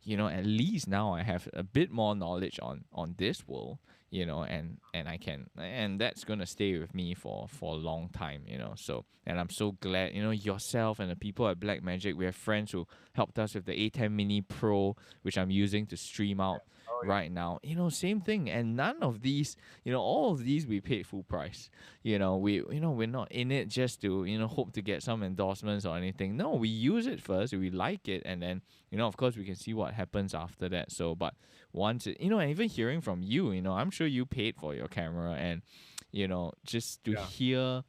at least now I have a bit more knowledge on this world, and I can, and that's gonna stay with me for a long time, so, and I'm so glad, yourself and the people at Black Magic, we have friends who helped us with the A10 Mini Pro, which I'm using to stream out oh yeah, right now. Same thing, and none of these, all of these we paid full price. We're not in it just to hope to get some endorsements or anything. No, we use it first, we like it, and then of course we can see what happens after that. So, but once it, and even hearing from you, I'm sure you paid for your camera, and just to yeah, hear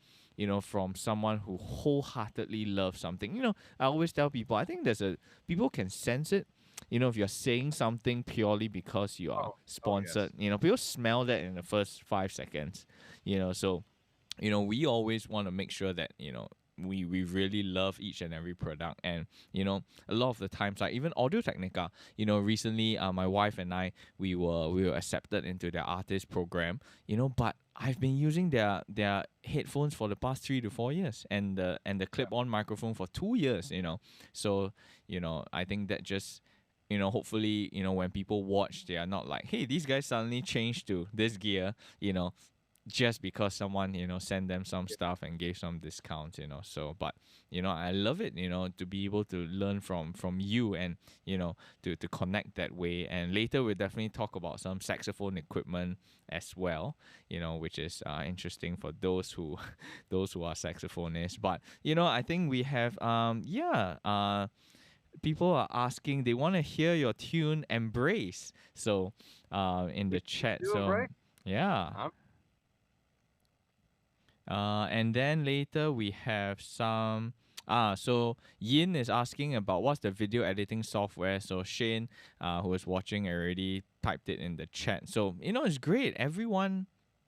from someone who wholeheartedly loves something. I always tell people, I think people can sense it. If you're saying something purely because you are oh sponsored, yes, people smell that in the first 5 seconds. So we always want to make sure that we really love each and every product. And a lot of the times, like even Audio Technica, recently my wife and I, we were accepted into their artist program, but I've been using their headphones for the past 3 to 4 years, and the clip-on microphone for 2 years. So I think that just hopefully when people watch, they are not like, hey, these guys suddenly changed to this gear, just because someone sent them some stuff and gave some discounts. So, but I love it, to be able to learn from you, and to connect that way. And later we'll definitely talk about some saxophone equipment as well, which is interesting for those who those who are saxophonists. But I think we have people are asking, they want to hear your tune Embrace, so in we the chat. do them So right. yeah. I'm, And then later we have some. So Yin is asking about what's the video editing software. So Shane, who is watching, already typed it in the chat. So it's great. Everyone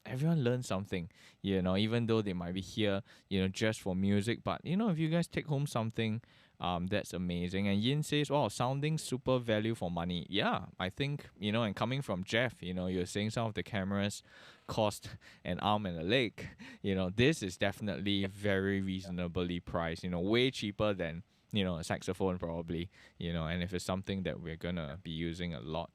learns something. Even though they might be here, just for music. But if you guys take home something, That's amazing. And Yin says, "Wow, sounding super value for money." Yeah, I think, and coming from Jeff, you're saying some of the cameras cost an arm and a leg. This is definitely very reasonably priced. Way cheaper than a saxophone probably. And if it's something that we're gonna be using a lot,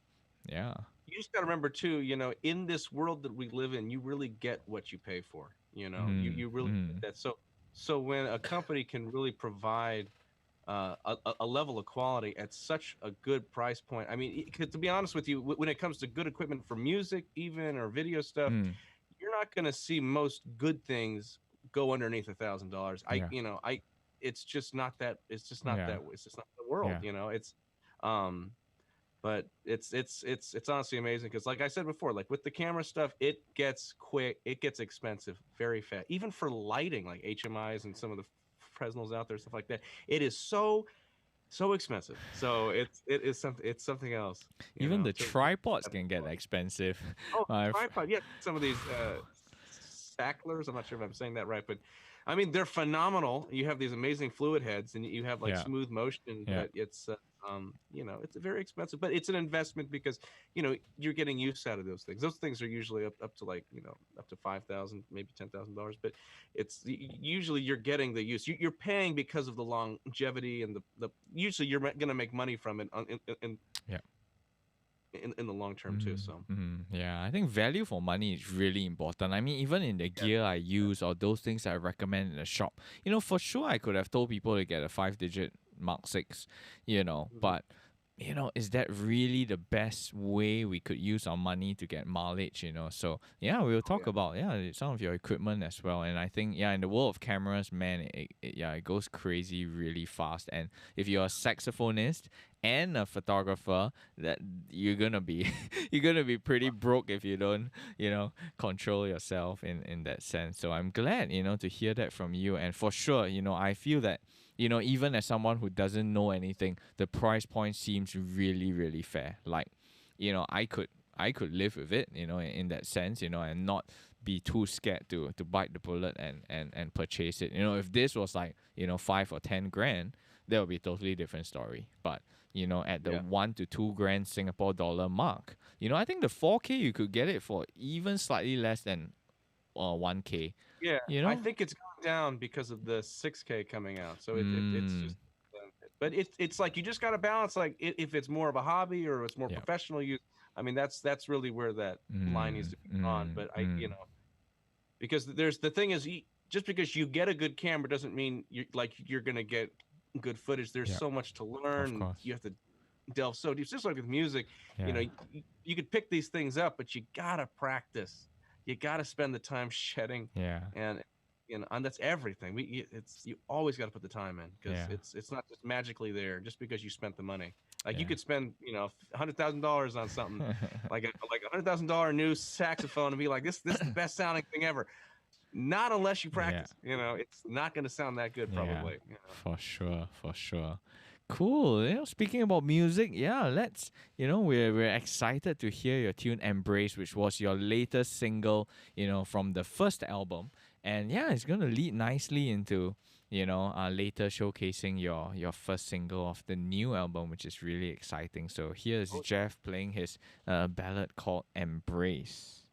yeah. You just got to remember too, in this world that we live in, you really get what you pay for. You really get that. So when a company can really provide a level of quality at such a good price point, I mean, 'cause to be honest with you, when it comes to good equipment for music, even or video stuff, you're not going to see most good things go underneath $1,000. Yeah. It's just not that. It's just not Yeah. that. It's just not the world. Yeah. It's um but it's honestly amazing because like I said before, like with the camera stuff, it gets expensive very fast, even for lighting, like HMIs and some of the Fresnels out there, stuff like that. It is so expensive. So it's something else. Even the tripods can get expensive. Oh, tripod, yeah, some of these Sacklers, I'm not sure if I'm saying that right, but I mean, they're phenomenal. You have these amazing fluid heads and you have like smooth motion, but it's it's very expensive, but it's an investment because you're getting use out of those things. Those things are usually up to like up to $5,000, maybe $10,000, but it's usually you're getting the use. You're paying because of the longevity and the usually you're going to make money from it in the long term too. So yeah, I think value for money is really important. I mean, even in the gear I use or those things I recommend in the shop, for sure I could have told people to get a 5-digit Mark 6, but is that really the best way we could use our money to get mileage? So yeah, we'll talk about some of your equipment as well. And I think in the world of cameras, man, it goes crazy really fast. And if you're a saxophonist and a photographer, that you're gonna be pretty broke if you don't control yourself in that sense. So I'm glad to hear that from you. And for sure, I feel that even as someone who doesn't know anything, the price point seems really, really fair. Like, I could live with it, in that sense, and not be too scared to bite the bullet and purchase it. If this was like, 5 or 10 grand, that would be a totally different story. But, at the 1 to 2 grand Singapore dollar mark, I think the 4K, you could get it for even slightly less than 1K. Yeah, I think it's going down because of the 6K coming out. So it's just, but it's like you just got to balance, like if it's more of a hobby or it's more professional use. I mean, that's really where that line needs to be drawn. But because the thing is, just because you get a good camera doesn't mean you're gonna get good footage. There's so much to learn. You have to delve so deep. Just like with music, you could pick these things up, but you gotta practice. You got to spend the time shedding, and that's everything. You always got to put the time in because it's not just magically there just because you spent the money. Like you could spend $100,000 on something like a $100,000 new saxophone and be like, this is the best sounding thing ever. Not unless you practice. It's not going to sound that good probably. For sure. Cool. Speaking about music, let's, we're excited to hear your tune Embrace, which was your latest single, from the first album. And it's going to lead nicely into, later showcasing your first single of the new album, which is really exciting. So here's Jeff playing his ballad called Embrace.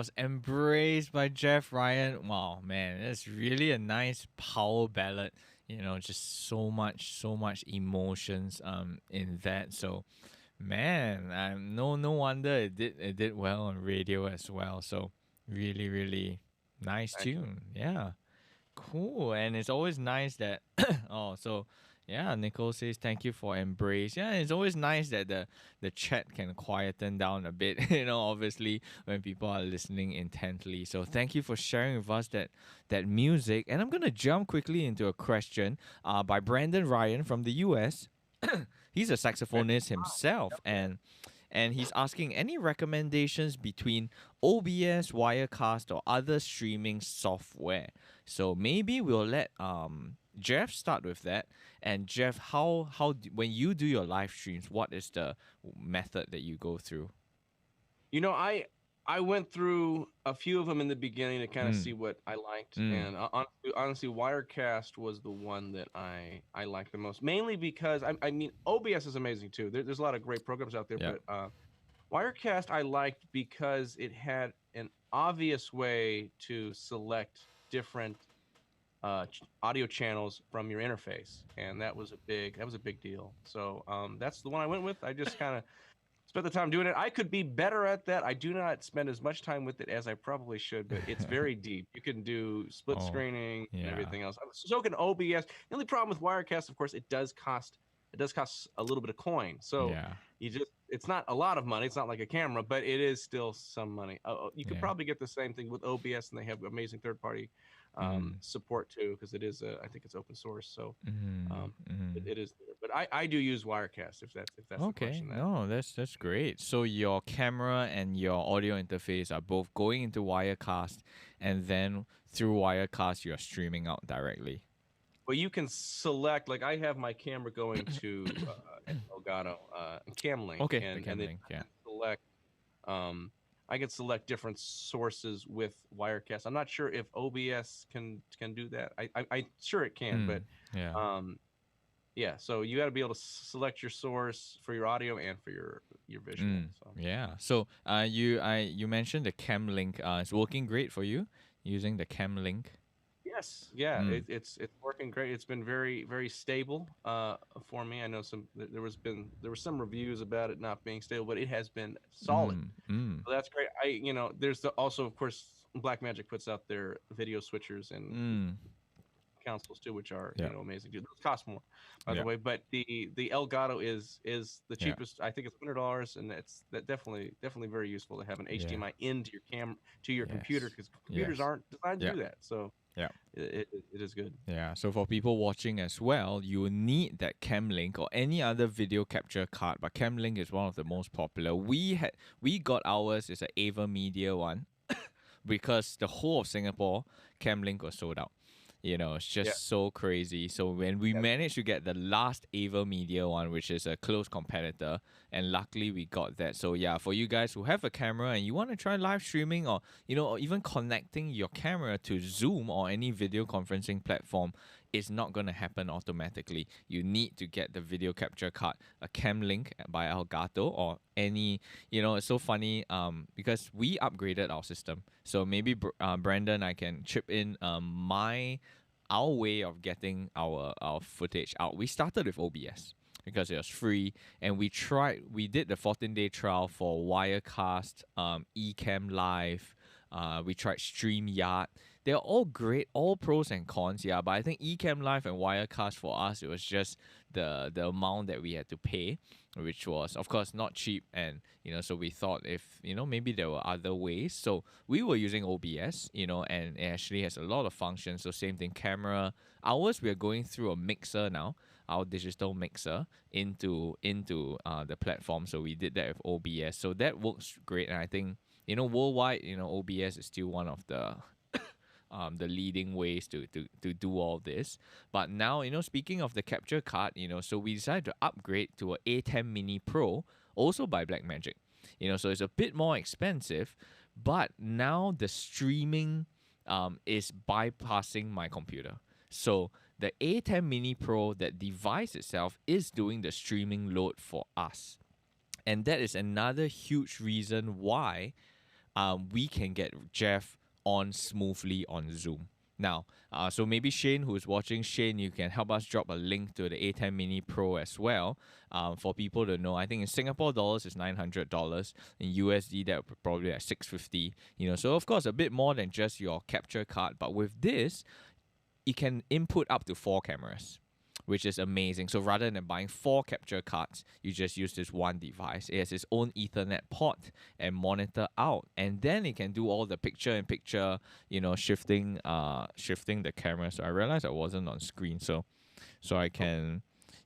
was Embraced by Jeff Ryan. Wow, man, it's really a nice power ballad. Just so much emotions in that. So, man, no wonder it did well on radio as well. So, really, really nice Thank you. tune. Yeah. Cool, and it's always nice that oh, so yeah, Nicole says thank you for embrace. Yeah, it's always nice that the chat can quieten down a bit, obviously when people are listening intently. So thank you for sharing with us that music. And I'm gonna jump quickly into a question by Brandon Ryan from the US. He's a saxophonist himself, and he's asking any recommendations between OBS, Wirecast, or other streaming software. So maybe we'll let Jeff start with that. And Jeff, when you do your live streams, what is the method that you go through? I went through a few of them in the beginning to kind of see what I liked, and honestly, Wirecast was the one that I liked the most, mainly because I mean OBS is amazing too. There's a lot of great programs out there, but Wirecast I liked because it had an obvious way to select different audio channels from your interface, and that was a big deal. So that's the one I went with. I just kind of spent the time doing it. I could be better at that. I do not spend as much time with it as I probably should, but it's very deep. You can do split screening and everything else. So can OBS. The only problem with Wirecast, of course, it does cost a little bit of coin. So it's not a lot of money. It's not like a camera, but it is still some money. You could probably get the same thing with OBS, and they have amazing third-party support too, because it is I think it's open source, so it is there. But I do use Wirecast if that's the question. No, that's great. So your camera and your audio interface are both going into Wirecast, and then through Wirecast you're streaming out directly. Well, you can select, like I have my camera going to Elgato Camlink, and then select I can select different sources with Wirecast. I'm not sure if OBS can do that. I sure it can, but so you got to be able to select your source for your audio and for your visual. So you mentioned the Camlink. It's working great for you using the Camlink. Yes, it's working great. It's been very, very stable for me. I know there were some reviews about it not being stable, but it has been solid. So that's great. There's also, of course, Blackmagic puts out their video switchers and consoles too, which are amazing. Those cost more, by the way. But the Elgato is the cheapest. I think it's $100, and that's definitely very useful to have an HDMI into your computer, because computers aren't designed to do that. So. Yeah, it is good. Yeah, so for people watching as well, you will need that Camlink or any other video capture card, but Camlink is one of the most popular. We got ours, it's an AverMedia one, because the whole of Singapore Camlink was sold out. It's just so crazy. So when we managed to get the last AverMedia one, which is a close competitor, and luckily we got that. So for you guys who have a camera and you want to try live streaming, or or even connecting your camera to Zoom or any video conferencing platform, it's not going to happen automatically. You need to get the video capture card, a Camlink by Elgato, or any, it's so funny because we upgraded our system. So maybe Brandon, I can chip in our way of getting our footage out. We started with OBS because it was free, and we did the 14-day trial for Wirecast, Ecamm Live. We tried StreamYard. They're all great, all pros and cons, but I think Ecamm Live and Wirecast, for us, it was just the amount that we had to pay, which was, of course, not cheap. And, so we thought if, maybe there were other ways. So we were using OBS, and it actually has a lot of functions. So same thing, camera. Ours, we are going through a mixer now, our digital mixer into the platform. So we did that with OBS. So that works great. And I think, worldwide, OBS is still one of the leading ways to do all this. But now, speaking of the capture card, so we decided to upgrade to a A10 Mini Pro, also by Blackmagic. So it's a bit more expensive, but now the streaming is bypassing my computer. So the A10 Mini Pro, that device itself, is doing the streaming load for us. And that is another huge reason why we can get Jeff on smoothly on Zoom. Now, so maybe Shane, who's watching, Shane, you can help us drop a link to the A10 Mini Pro as well, for people to know. I think in Singapore dollars it's $900. In USD that would probably at 650. So of course a bit more than just your capture card, but with this, you can input up to 4 cameras, which is amazing. So rather than buying 4 capture cards, you just use this one device. It has its own Ethernet port and monitor out, and then it can do all the picture-in-picture, shifting the camera. So I realized I wasn't on screen, so I can,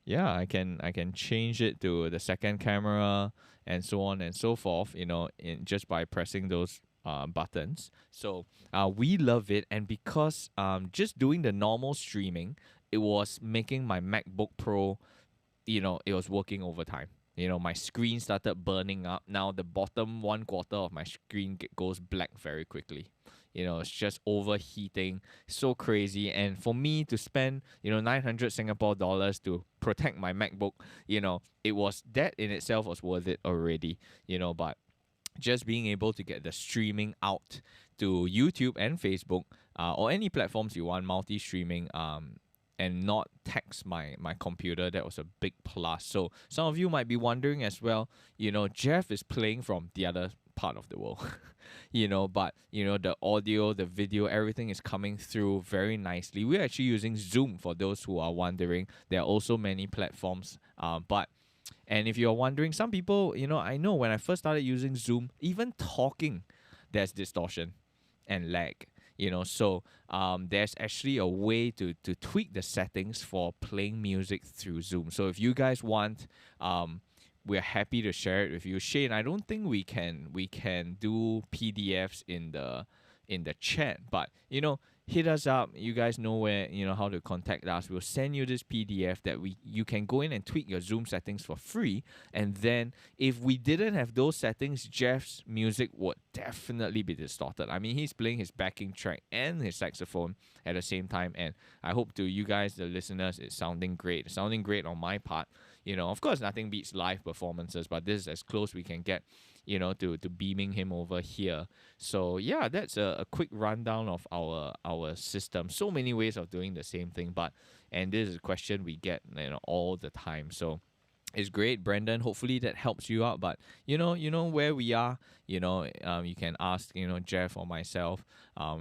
I can change it to the second camera and so on and so forth. In just by pressing those buttons. So we love it, and because just doing the normal streaming, it was making my MacBook Pro, it was working overtime. My screen started burning up. Now the bottom 1/4 of my screen goes black very quickly. It's just overheating, so crazy. And for me to spend, 900 Singapore dollars to protect my MacBook, it was, that in itself was worth it already. But just being able to get the streaming out to YouTube and Facebook, or any platforms you want, multi-streaming, and not tax my computer, that was a big plus. So some of you might be wondering as well, Jeff is playing from the other part of the world, but the audio, the video, everything is coming through very nicely. We're actually using Zoom, for those who are wondering. There are also many platforms, and if you're wondering, some people, I know when I first started using Zoom, even talking, there's distortion and lag. So there's actually a way to tweak the settings for playing music through Zoom. So if you guys want, we're happy to share it with you. Shane, I don't think we can do PDFs in the chat, but hit us up. You guys know where, how to contact us. We'll send you this PDF that you can go in and tweak your Zoom settings for free. And then if we didn't have those settings, Jeff's music would definitely be distorted. I mean, he's playing his backing track and his saxophone at the same time. And I hope to you guys, the listeners, it's sounding great. It's sounding great on my part. Of course, nothing beats live performances, but this is as close we can get, to beaming him over here. So yeah, that's a quick rundown of our system. So many ways of doing the same thing, and this is a question we get all the time. So it's great, Brendan. Hopefully that helps you out. But you know where we are. You can ask Jeff or myself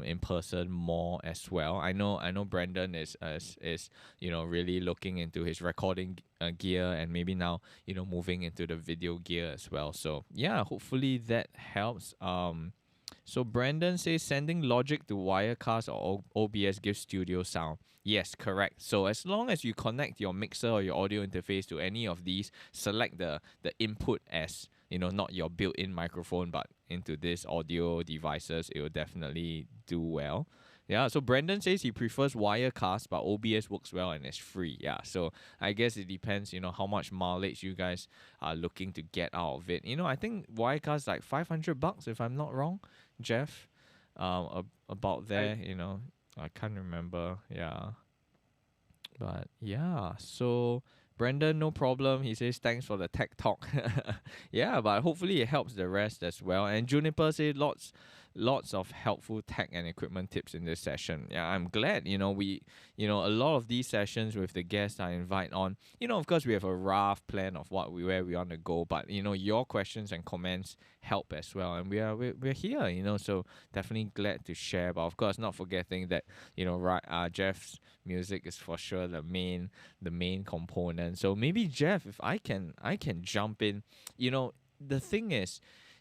in person more as well. I know Brendan is really looking into his recording gear, and maybe now moving into the video gear as well. So yeah, hopefully that helps. So Brandon says sending Logic to Wirecast or OBS gives studio sound. Yes, correct. So as long as you connect your mixer or your audio interface to any of these, select the input as, not your built-in microphone, but into this audio devices, it will definitely do well. Yeah, so Brandon says he prefers Wirecast, but OBS works well and it's free. Yeah, so I guess it depends, how much mileage you guys are looking to get out of it. I think Wirecast is like $500 if I'm not wrong, Jeff. About there, I can't remember. Yeah, but yeah, so Brendan, no problem. He says thanks for the tech talk. Yeah, but hopefully it helps the rest as well. And Juniper says lots of helpful tech and equipment tips in this session. Yeah, I'm glad, we, a lot of these sessions with the guests I invite on, of course we have a rough plan of where we want to go, but, your questions and comments help as well. And we're here, so definitely glad to share. But of course, not forgetting that, Jeff's music is for sure the main component. So maybe Jeff, if I can jump in, the thing is,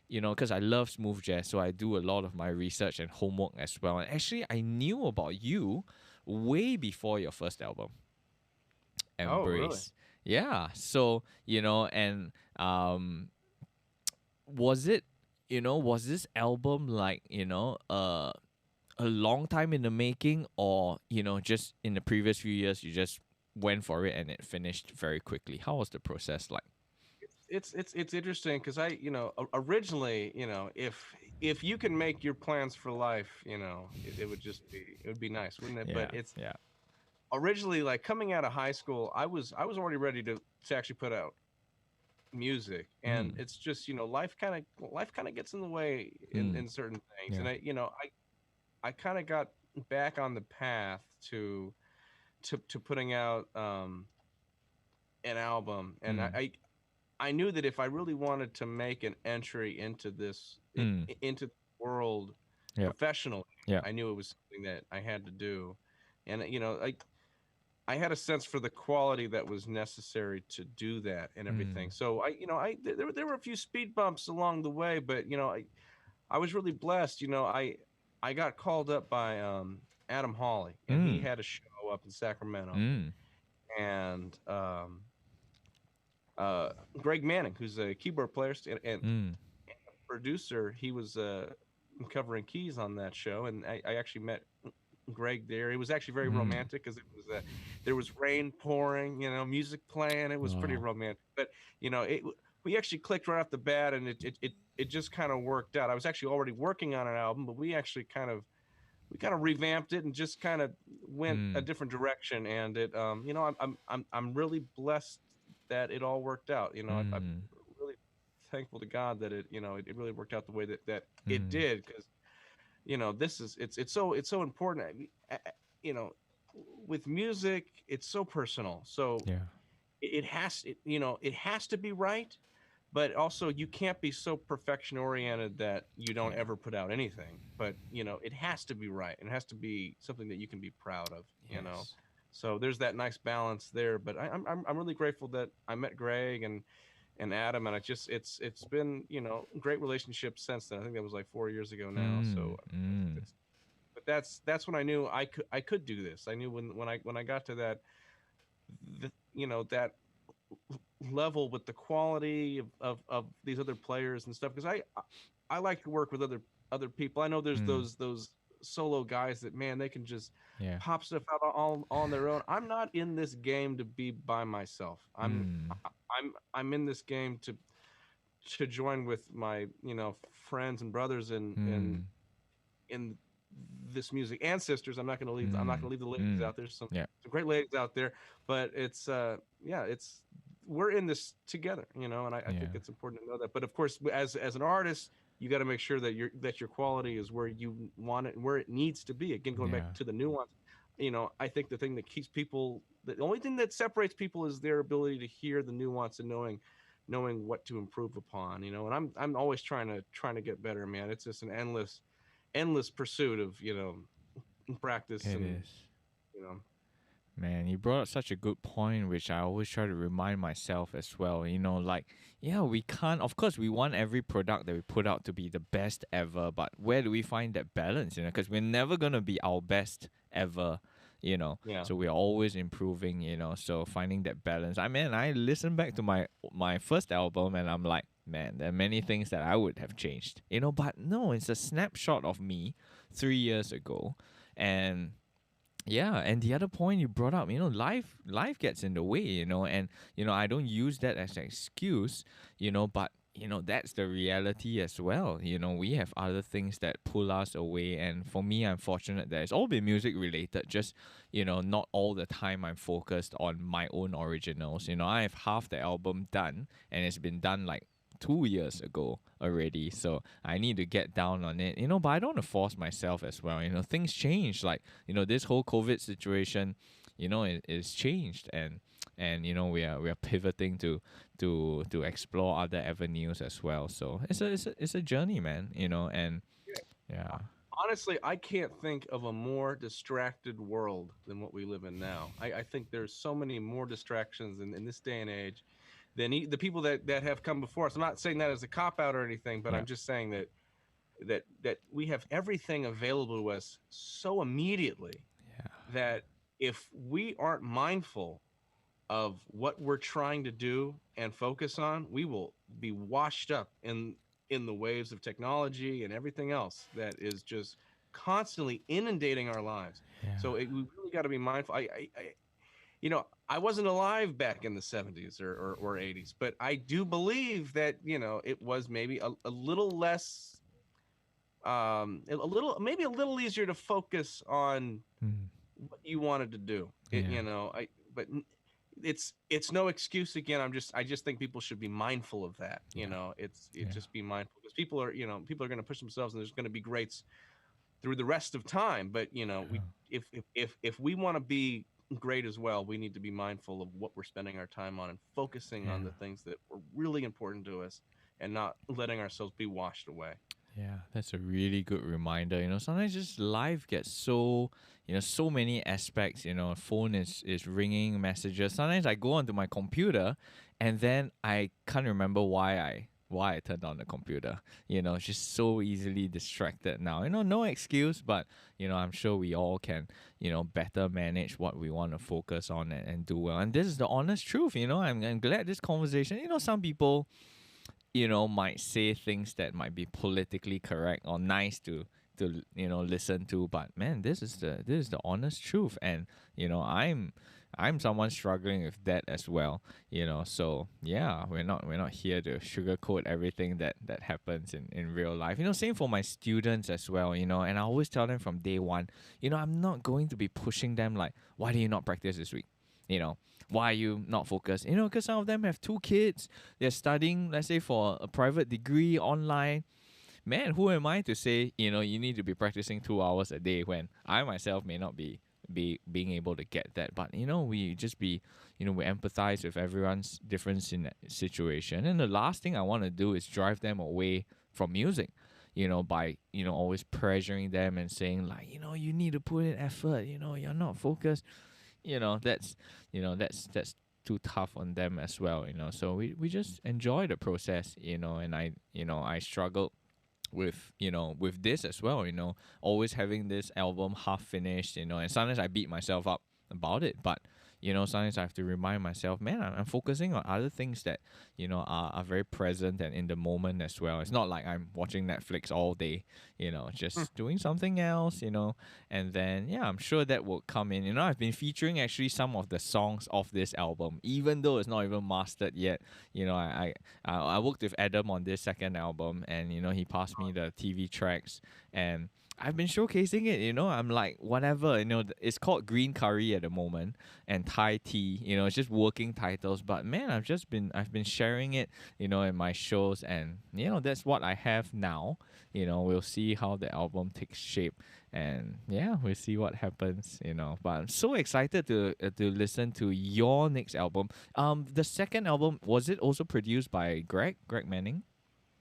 because I love smooth jazz, so I do a lot of my research and homework as well. And actually, I knew about you way before your first album, Embrace. Oh, really? Yeah. So, and was this album like, a long time in the making, or, just in the previous few years, you just went for it and it finished very quickly? How was the process like? It's interesting because originally, if you can make your plans for life, it would be nice, wouldn't it? Yeah, but it's originally, like, coming out of high school, I was already ready to actually put out music, and Mm. it's just, life kind of gets in the way Mm. in certain things, Yeah. and I kind of got back on the path to putting out an album, and Mm. I knew that if I really wanted to make an entry into Mm. into the world Yeah. professionally, Yeah. I knew it was something that I had to do, and I had a sense for the quality that was necessary to do that and everything. Mm. So there were a few speed bumps along the way, but I was really blessed. I got called up by Adam Hawley, and he Mm. had a show up in Sacramento, Mm. and Greg Manning, who's a keyboard player and Mm. producer, he was covering keys on that show, and I actually met Greg there. It was actually very Mm. romantic because there was rain pouring, music playing. It was pretty Wow. romantic, but we actually clicked right off the bat, and it just kind of worked out. I was actually already working on an album, but we kind of revamped it and just kind of went a Mm. different direction. And I'm really blessed that it all worked out. I'm Mm. really thankful to God that it really worked out the way that it Mm. did, because this is it's so important. I mean, with music, it's so personal. So Yeah. it has to be right, but also you can't be so perfection oriented that you don't Yeah. ever put out anything. But it has to be right, and it has to be something that you can be proud of. Yes. So there's that nice balance there. But I'm really grateful that I met Greg and Adam, and it's been great relationship since then. I think that was like 4 years ago now. Mm. So Mm. but that's when I knew I could do this. I knew when I got to that level with the quality of these other players and stuff, because I like to work with other people. I know there's Mm. those solo guys that, man, they can just Yeah. pop stuff out all on their own. I'm not in this game to be by myself. Mm. I'm in this game to join with my friends and brothers Mm. in this music, and sisters. I'm not Mm. gonna leave the ladies Mm. out. There's Yeah. some great ladies out there, but it's yeah, it's we're in this together, and I think Yeah. it's important to know that. But of course, as an artist, you got to make sure that your quality is where you want it and where it needs to be. Again, going back Yeah. to the nuance, I think the thing that keeps people, the only thing that separates people is their ability to hear the nuance and knowing what to improve upon. And I'm always trying to get better, man. It's just an endless pursuit of practice It and is. you know Man, you brought up such a good point, which I always try to remind myself as well. Like, yeah, we can't, of course, we want every product that we put out to be the best ever, but where do we find that balance, Because we're never going to be our best ever. yeah So we're always improving. So finding that balance. I listen back to my first album and I'm like, man, there are many things that I would have changed. But no, it's a snapshot of me 3 years ago. And yeah, and the other point you brought up, life gets in the way, and I don't use that as an excuse, but that's the reality as well. We have other things that pull us away, and for me, I'm fortunate that it's all been music related. Just not all the time I'm focused on my own originals. I have half the album done, and it's been done like 2 years ago already, so I need to get down on it, but I don't want to force myself as well. Things change, like this whole COVID situation, it is changed, and we are pivoting to explore other avenues as well. So it's a journey, man. And yeah. Honestly, I can't think of a more distracted world than what we live in now. I think there's so many more distractions in this day and age than the people that have come before us. I'm not saying that as a cop out or anything, but Yeah. I'm just saying that we have everything available to us so immediately Yeah. that if we aren't mindful of what we're trying to do and focus on, we will be washed up in the waves of technology and everything else that is just constantly inundating our lives. Yeah. So we really got to be mindful. I wasn't alive back in the 70s or 80s, but I do believe that it was maybe a little less, maybe a little easier to focus on Mm. what you wanted to do. Yeah. But it's no excuse. Again, I just think people should be mindful of that. You Yeah. know, it's Yeah. just be mindful, because people are, people are going to push themselves, and there's going to be greats through the rest of time. But we, Yeah. if we want to be great as well, we need to be mindful of what we're spending our time on, and focusing on Yeah. the things that are really important to us, and not letting ourselves be washed away. Yeah, that's a really good reminder. Sometimes just life gets so, so many aspects. Phone is ringing, messages. Sometimes I go onto my computer, and then I can't remember why I turned on the computer. It's just so easily distracted now. No excuse, but I'm sure we all can, better manage what we want to focus on, and do well. And this is the honest truth. I'm glad this conversation. Some people might say things that might be politically correct or nice to listen to, but man, this is the honest truth. And I'm someone struggling with that as well. So yeah, we're not here to sugarcoat everything that happens in real life. Same for my students as well. And I always tell them from day one, I'm not going to be pushing them like, why do you not practice this week? Why are you not focused? Because some of them have 2 kids. They're studying, let's say, for a private degree online. Man, who am I to say, you need to be practicing 2 hours a day, when I myself may not be being able to get that. But we just be, we empathize with everyone's different situation. And the last thing I want to do is drive them away from music, by always pressuring them and saying like, you need to put in effort. You're not focused. That's too tough on them as well. So we just enjoy the process. And I struggled with this as well. Always having this album half finished. And sometimes I beat myself up about it, but sometimes I have to remind myself, man, I'm focusing on other things that are very present and in the moment as well. It's not like I'm watching Netflix all day, just doing something else. And then yeah, I'm sure that will come in. I've been featuring actually some of the songs of this album, even though it's not even mastered yet. I worked with Adam on this second album, and he passed me the TV tracks, and I've been showcasing it. I'm like, whatever. It's called Green Curry at the moment, and Thai Tea. It's just working titles, but man, I've been sharing it, in my shows, and that's what I have now. We'll see how the album takes shape, and yeah, we'll see what happens. But I'm so excited to listen to your next album. The second album, was it also produced by Greg Manning?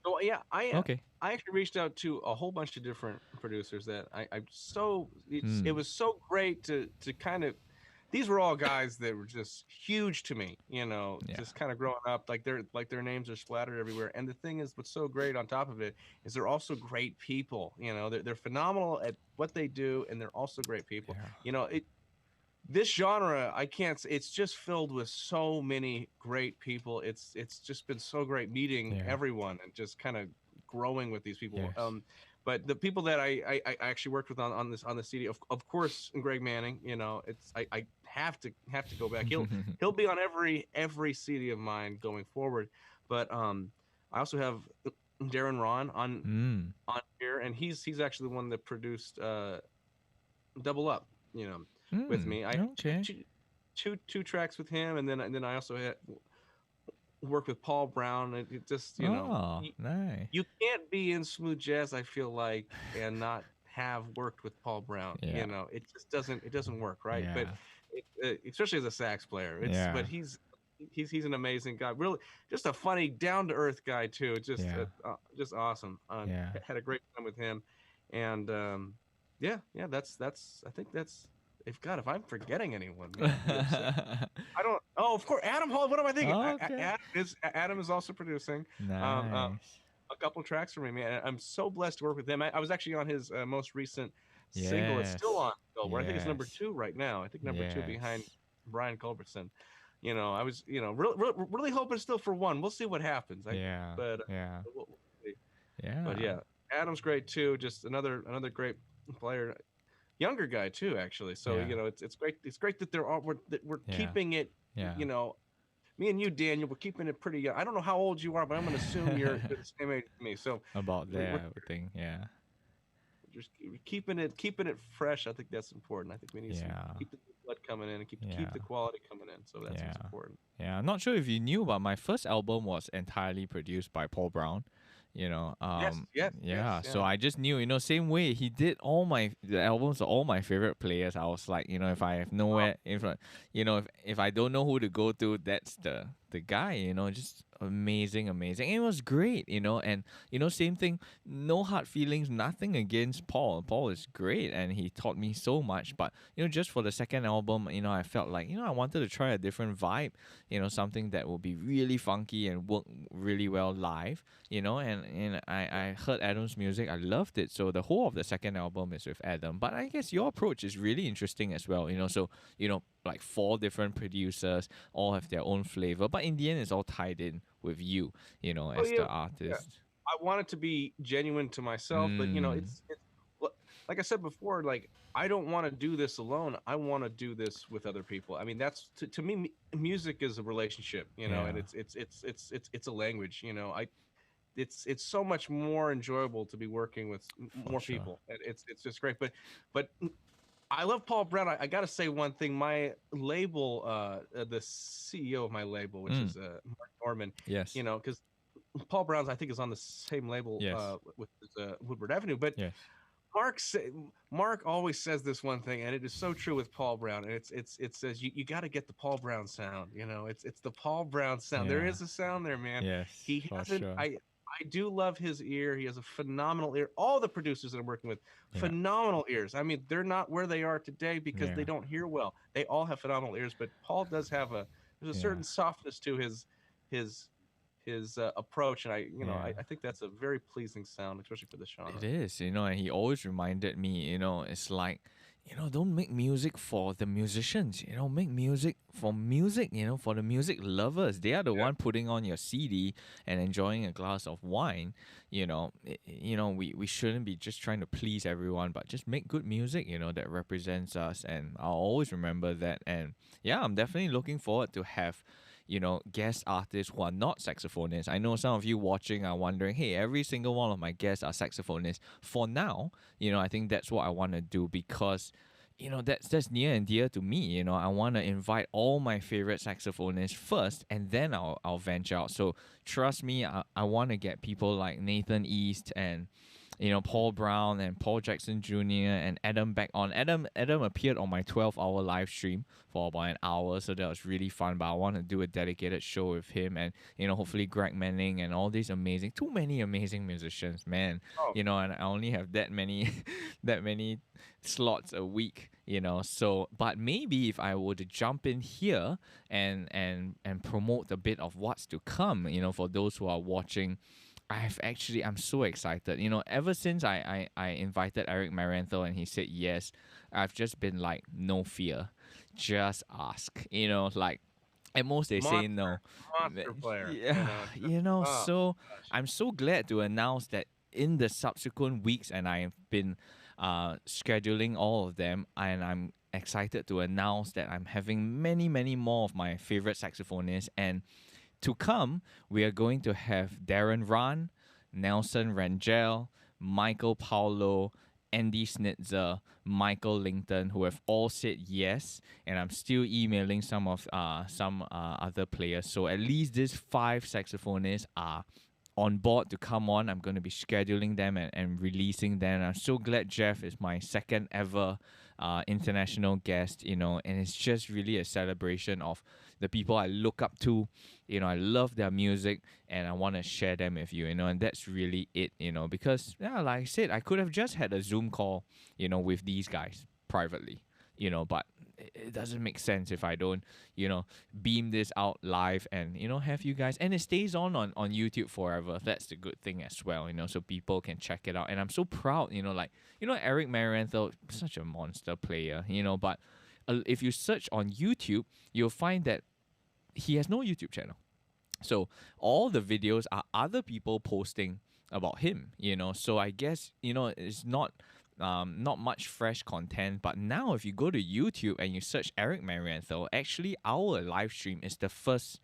So yeah, Okay. I actually reached out to a whole bunch of different producers that it Mm. was so great to kind of, these were all guys that were just huge to me, Yeah. just kind of growing up, like their names are splattered everywhere. And the thing is, what's so great on top of it is they're also great people. They're phenomenal at what they do, and they're also great people. Yeah. This genre, I can't it's just filled with so many great people. It's just been so great meeting Yeah. everyone, and just kind of growing with these people. Yes. But the people that I actually worked with on the CD, of course, Greg Manning. I have to go back. He'll be on every CD of mine going forward. But I also have Darren Ron on here, and he's actually the one that produced Double Up. With me. I Okay. two tracks with him, and then I also had worked with Paul Brown. It just Oh, nice. you can't be in smooth jazz, I feel like, and not have worked with Paul Brown. Yeah. It just doesn't work, right? Yeah. But especially as a sax player, Yeah. but he's an amazing guy. Really, just a funny, down to earth guy too. Just awesome. Yeah. Had a great time with him, and yeah. That's I think that's. If I'm forgetting anyone, man, I don't. Oh, of course, Adam Hall. What am I thinking? Okay. Adam is also producing Nice. a couple tracks for me, man. I'm so blessed to work with him. I was actually on his most recent single. It's Yes. still on Billboard. I think it's number Yes. 2 right now. I think number 2 behind Yes. Brian Culbertson. I was, really hoping still for 1. We'll see what happens. Yeah. But Yeah. we'll see. Yeah. But yeah, Adam's great too. Just another great player. Younger guy too, actually. So Yeah. it's great. It's great that we're Yeah. keeping it. Yeah. Me and you, Daniel, we're keeping it pretty young. I don't know how old you are, but I'm going to assume you're the same age as me. So About we're, there, we're I would think. Yeah. just keeping it fresh. I think that's important. I think we need Yeah. to keep the blood coming in and keep Yeah. the quality coming in. So that's Yeah. what's important. Yeah. I'm not sure if you knew, but my first album was entirely produced by Paul Brown. You know, Yes, yes, yeah. yes, So yeah. I just knew, same way he did all the albums of all my favorite players. I was like, if I have Wow. nowhere, if I don't know who to go to, that's the guy. Just amazing, amazing. And it was great. And same thing. No hard feelings, nothing against Paul. Paul is great, and he taught me so much. But just for the second album, I felt like I wanted to try a different vibe. Something that will be really funky and work really well live. And I heard Adam's music. I loved it. So the whole of the second album is with Adam. But I guess your approach is really interesting as well. So like 4 different producers all have their own flavor, but in the end, it's all tied in with you. Oh As yeah, the yeah. artist. I want it to be genuine to myself, but Mm, it's like I said before, like I don't want to do this alone. I want to do this with other people. I mean, that's to me, music is a relationship, and yeah, it's a language. It's so much more enjoyable to be working with for more sure. people. And it's just great. But I love Paul Brown. I got to say one thing. My label, the CEO of my label, which Mm, is Mark Norman, yes, because Paul Brown's I think is on the same label yes, with Woodward Avenue. But yes, Mark always says this one thing, and it is so true with Paul Brown. And it says you got to get the Paul Brown sound. It's the Paul Brown sound. There yeah, is a sound there, man. yes, He for hasn't. sure. I do love his ear. He has a phenomenal ear. All the producers that I'm working with, Yeah, phenomenal ears. I mean, they're not where they are today because they yeah, don't hear well. They all have phenomenal ears, but Paul does have there's a yeah, certain softness to his his approach, and yeah. I think that's a very pleasing sound, especially for the It genre. is, and he always reminded me, it's like, don't make music for the musicians, make music for music, for the music lovers. They are the Yeah. one putting on your CD and enjoying a glass of wine. We shouldn't be just trying to please everyone, but just make good music, that represents us. And I'll always remember that. And yeah, I'm definitely looking forward to have guest artists who are not saxophonists. I know some of you watching are wondering, hey, every single one of my guests are saxophonists. For now, I think that's what I want to do because, that's near and dear to me. I want to invite all my favorite saxophonists first, and then I'll venture out. So trust me, I want to get people like Nathan East and Paul Brown and Paul Jackson Jr. and Adam back on. Adam appeared on my 12-hour live stream for about an hour, so that was really fun. But I want to do a dedicated show with him and hopefully Greg Manning and all these too many amazing musicians, man. Oh, And I only have that many that many slots a week. So but maybe if I were to jump in here and promote a bit of what's to come, for those who are watching, I'm so excited. Ever since I invited Eric Maranthel and he said yes, I've just been like, no fear. Just ask. Like at most they say no. monster player. Yeah, Just, oh, so I'm so glad to announce that in the subsequent weeks, and I've been scheduling all of them, and I'm excited to announce that I'm having many, many more of my favorite saxophonists. And to come, we are going to have Darren Ran, Nelson Rangel, Michael Paulo, Andy Snitzer, Michael Linton, who have all said yes, and I'm still emailing some other players. So at least these 5 saxophonists are on board to come on. I'm going to be scheduling them and releasing them. I'm so glad Jeff is my second ever international guest, and it's just really a celebration of the people I look up to. I love their music and I want to share them with you, and that's really it, because, yeah, like I said, I could have just had a Zoom call, with these guys privately, but it doesn't make sense if I don't, beam this out live and, have you guys, and it stays on YouTube forever. That's the good thing as well, so people can check it out. And I'm so proud, like, Eric Maranthel, such a monster player, but if you search on YouTube, you'll find that he has no YouTube channel. So all the videos are other people posting about him, So I guess, it's not much fresh content. But now if you go to YouTube and you search Eric Marienthal, actually our live stream is the first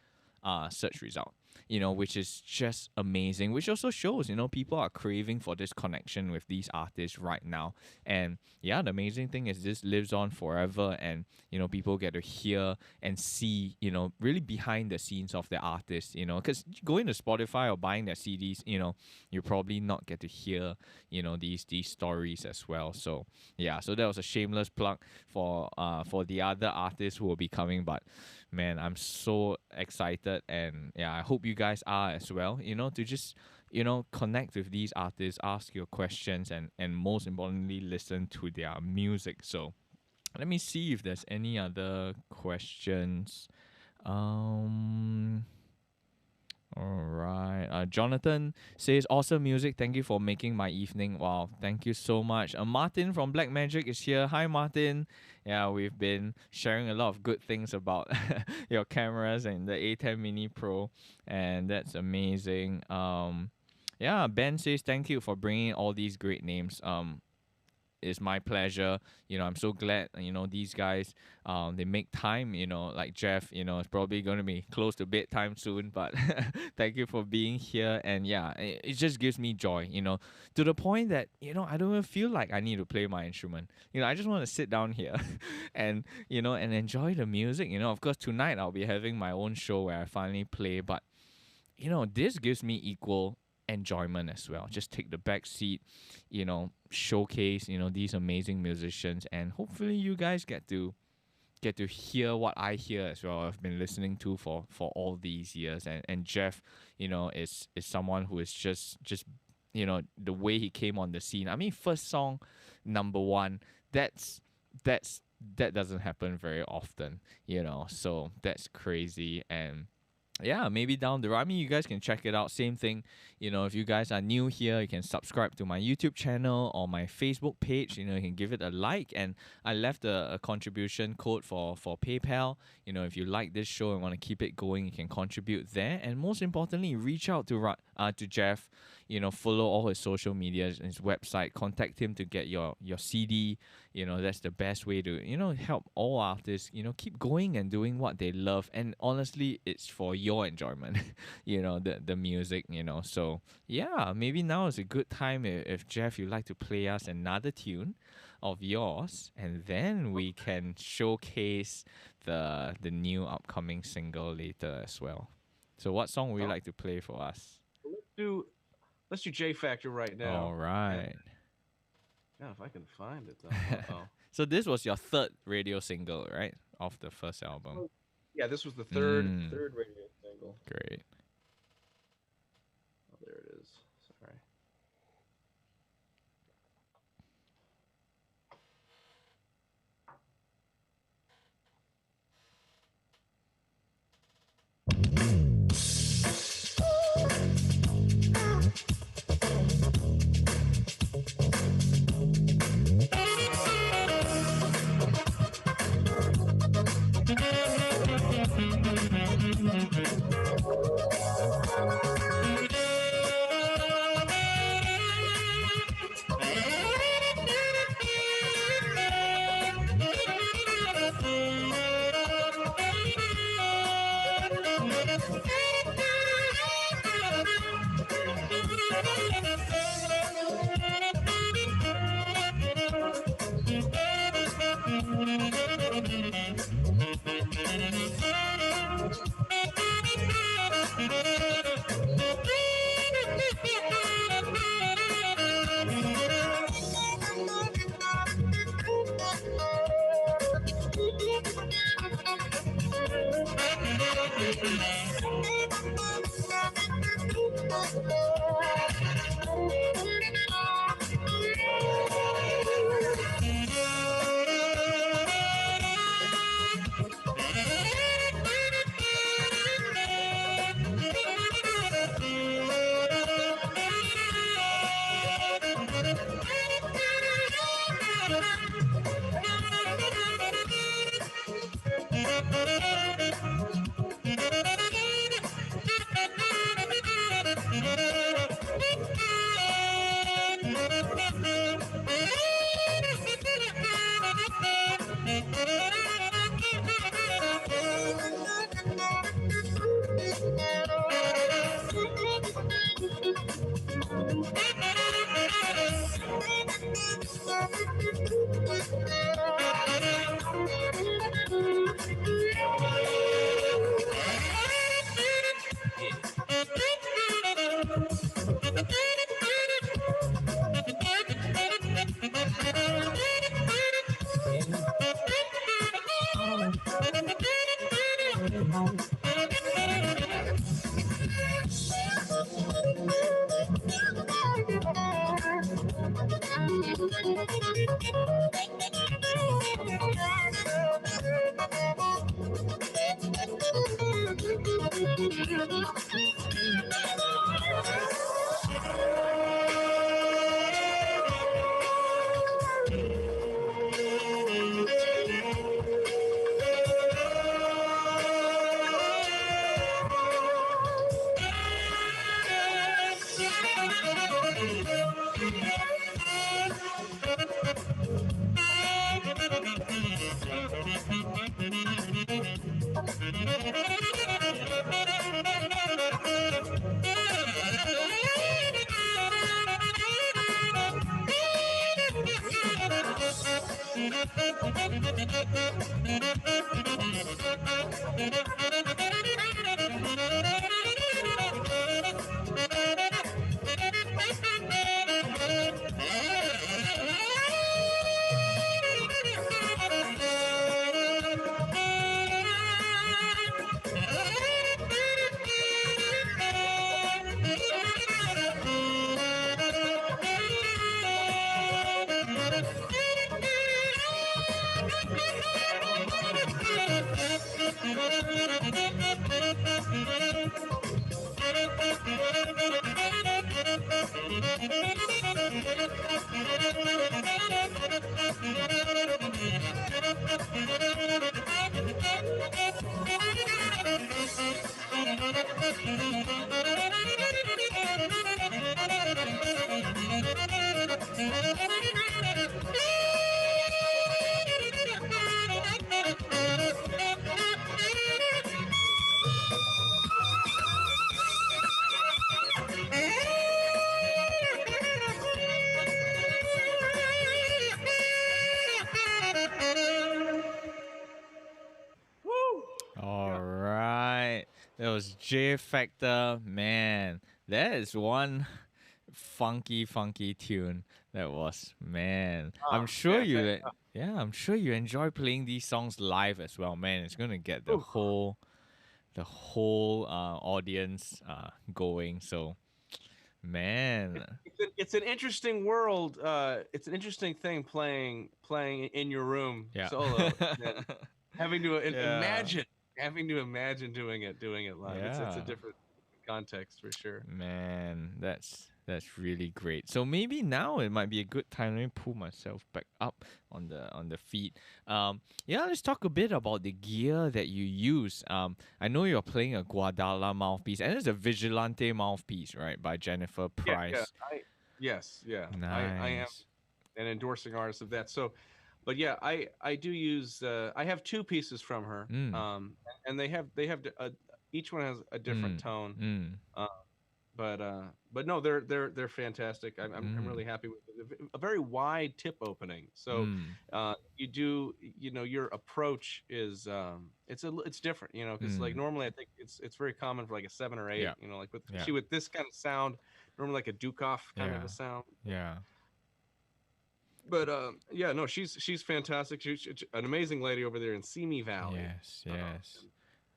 search result. which is just amazing, which also shows, people are craving for this connection with these artists right now. And yeah, the amazing thing is this lives on forever, and, people get to hear and see, really behind the scenes of the artists, because going to Spotify or buying their CDs, you probably not get to hear, these stories as well. So yeah, so that was a shameless plug for the other artists who will be coming. But man, I'm so excited, and yeah, I hope you guys are as well, to just connect with these artists, ask your questions, and most importantly listen to their music. So let me see if there's any other questions. All right. Jonathan says, awesome music. Thank you for making my evening. Wow. Thank you so much. Martin from Black Magic is here. Hi, Martin. Yeah, we've been sharing a lot of good things about your cameras and the A10 Mini Pro, and that's amazing. Yeah, Ben says, thank you for bringing all these great names. It's my pleasure. I'm so glad, these guys, they make time, like Jeff, it's probably going to be close to bedtime soon, but thank you for being here. And yeah, it just gives me joy, to the point that, I don't even feel like I need to play my instrument. I just want to sit down here and, and enjoy the music. Of course, tonight I'll be having my own show where I finally play, but, this gives me equal enjoyment as well. Just take the back seat, showcase, these amazing musicians, and hopefully you guys get to hear what I hear as well. I've been listening to for all these years, and Jeff, is someone who is just the way he came on the scene. I mean, first song, #1. That doesn't happen very often, so that's crazy. And yeah, maybe down the road. I mean, you guys can check it out. Same thing, if you guys are new here, you can subscribe to my YouTube channel or my Facebook page. You can give it a like. And I left a contribution code for PayPal. If you like this show and want to keep it going, you can contribute there. And most importantly, reach out to Jeff. Follow all his social medias and his website. Contact him to get your CD. That's the best way to, help all artists, keep going and doing what they love. And honestly, it's for your enjoyment, the music, So yeah, maybe now is a good time if Jeff, you'd like to play us another tune of yours, and then we can showcase the new upcoming single later as well. So what song would you like to play for us? Let's do J Factor right now. All right. Yeah, if I can find it though. So this was your third radio single, right? Off the first album. Yeah, this was the third radio single. Great. Oh, there it is. Sorry. Woo! All Yeah. right. That was J Factor. Man, that is one funky tune. That was, man. I'm sure Man, you yeah, I'm sure you enjoy playing these songs live as well, man. It's gonna get ooh. the whole audience going. So, man. It's an interesting world. It's an interesting thing playing in your room Yeah. solo. And having to Yeah. imagine doing it live. It's a Yeah. different context for sure. Man, that's really great. So maybe now it might be a good time. Let me pull myself back up on the feed. Yeah, let's talk a bit about the gear that you use. I know you're playing a Guadala mouthpiece, and it's a Vigilante mouthpiece, right, by Jennifer Yeah. Price. Yes, yeah. I am Nice. an endorsing artist of that. So, but yeah, I do use. I have two pieces from her. Mm. And each one has a different Mm. tone. Mm. Uh, but no, they're fantastic. I'm really Mm. happy with it. A very wide tip opening. So Mm. your approach is it's different, because like Mm. normally I think it's very common for like a 7 or 8, Yeah. like Yeah. with this kind of sound, normally like a Dukoff kind of Yeah. a sound. Yeah. But yeah, no, she's fantastic. She's an amazing lady over there in Simi Valley. Yes. Yes.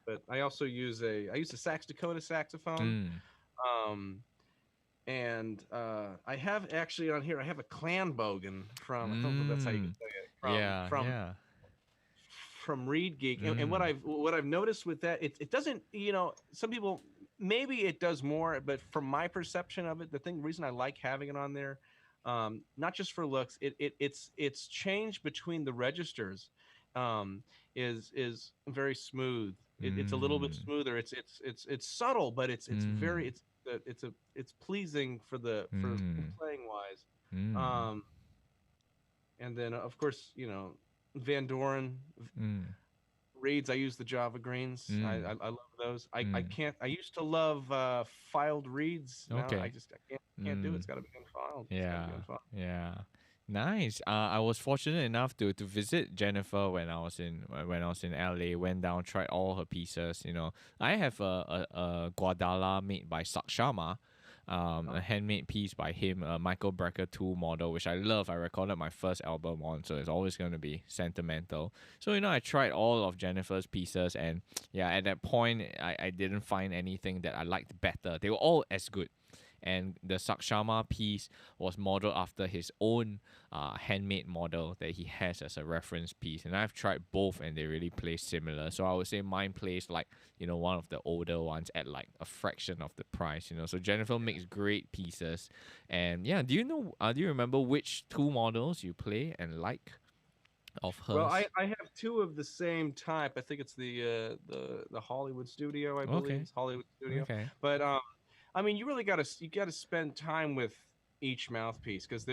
But I also use I use a Sax Dakota saxophone. Mm. Um, and I have actually on here I have a Clanbogen from, I don't know if that's how you can Mm. say it, Yeah. Yeah. from Reed Geek. And Mm. what I've noticed with that, it doesn't, some people, maybe it does more, but from my perception of it, reason I like having it on there, not just for looks, it's changed between the registers, is very smooth. It's a little bit Mm. smoother. It's subtle, but it's very Mm. it's pleasing for Mm. playing wise. Mm. Um, and then of course, Van Doren Mm. reeds. I use the Java Greens. Mm. I love those. I Mm. can't. I used to love filed reeds. Now Okay. I can't do it. Mm. It's got to be unfiled. It's got to be Yeah. unfiled. Yeah. Nice. I was fortunate enough to visit Jennifer when I was in LA. Went down, tried all her pieces. I have a Guadala made by Sakshama, a handmade piece by him, a Michael Brecker 2 model, which I love. I recorded my first album on, so it's always going to be sentimental. So, I tried all of Jennifer's pieces, and yeah, at that point, I didn't find anything that I liked better. They were all as good. and the Sakshama piece was modeled after his own handmade model that he has as a reference piece. And I've tried both, and they really play similar. So I would say mine plays like, you know, one of the older ones at like a fraction of the price, you know. So Jennifer makes great pieces. And yeah, do you remember which two models you play and like of Well, hers? I have two of the same type. I think it's the Hollywood Studio, I believe. Okay. It's Hollywood Studio. Okay. But I mean, you really got to spend time with each mouthpiece, because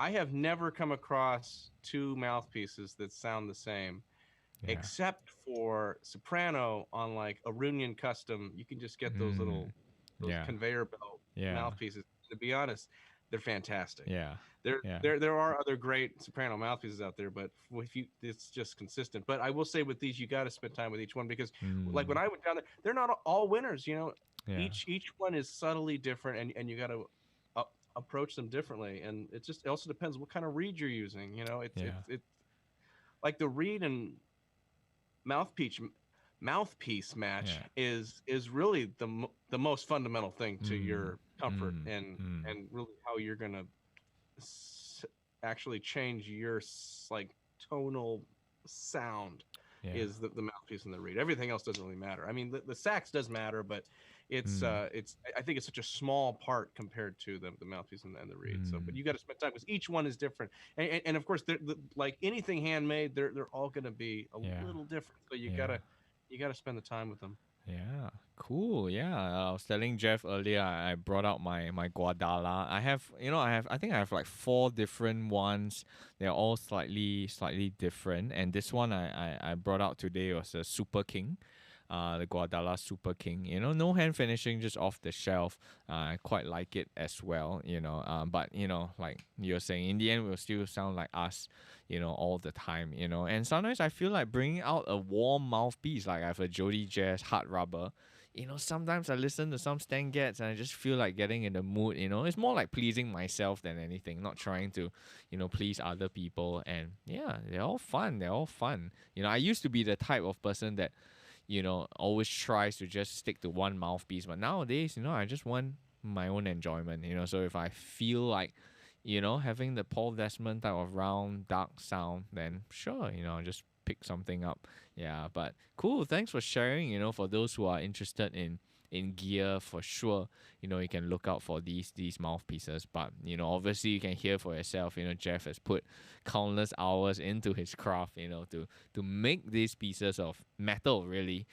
I have never come across two mouthpieces that sound the same, Yeah. except for soprano on like a Runion Custom. You can just get Mm. those Yeah. conveyor belt Yeah. mouthpieces. To be honest, they're fantastic. Yeah. There, Yeah. there are other great soprano mouthpieces out there, but if you, it's just consistent. But I will say with these, you got to spend time with each one, because, like when Mm. I went down there, they're not all winners. You know, Yeah. each one is subtly different, and you got to approach them differently. And it also depends what kind of reed you're using. You know, Yeah. it's like the reed and mouthpiece mouthpiece match Yeah. is really the most fundamental thing to Mm. your comfort, Mm. Mm. and really how you're gonna actually change your like tonal sound, Yeah. is the mouthpiece and the reed. Everything else doesn't really matter. I mean, the sax does matter, but Mm. it's I think it's such a small part compared to the mouthpiece and the reed. So, but Mm. you got to spend time, because each one is different, and of course, like anything handmade, they're all going to be a Yeah. little different. So Yeah. you gotta spend the time with them. Yeah, cool. Yeah, I was telling Jeff earlier. I brought out my Guadala. I have, I think I have like four different ones. They're all slightly different. And this one I brought out today was a Super King, the Guadala Super King. You know, no hand finishing, just off the shelf. I quite like it as well. But like you're saying, in the end, we'll still sound like us, all the time, And sometimes I feel like bringing out a warm mouthpiece, like I have a Jody Jazz Hard Rubber. Sometimes I listen to some Stan Getz and I just feel like getting in the mood, It's more like pleasing myself than anything, not trying to, please other people. And yeah, they're all fun. They're all fun. I used to be the type of person that, always tries to just stick to one mouthpiece. But nowadays, I just want my own enjoyment, So if I feel like, having the Paul Desmond type of round, dark sound, then sure, I'll just pick something up. Yeah, but cool. Thanks for sharing. For those who are interested in gear, for sure, you can look out for these mouthpieces. But obviously you can hear for yourself. Jeff has put countless hours into his craft. To make these pieces of metal really,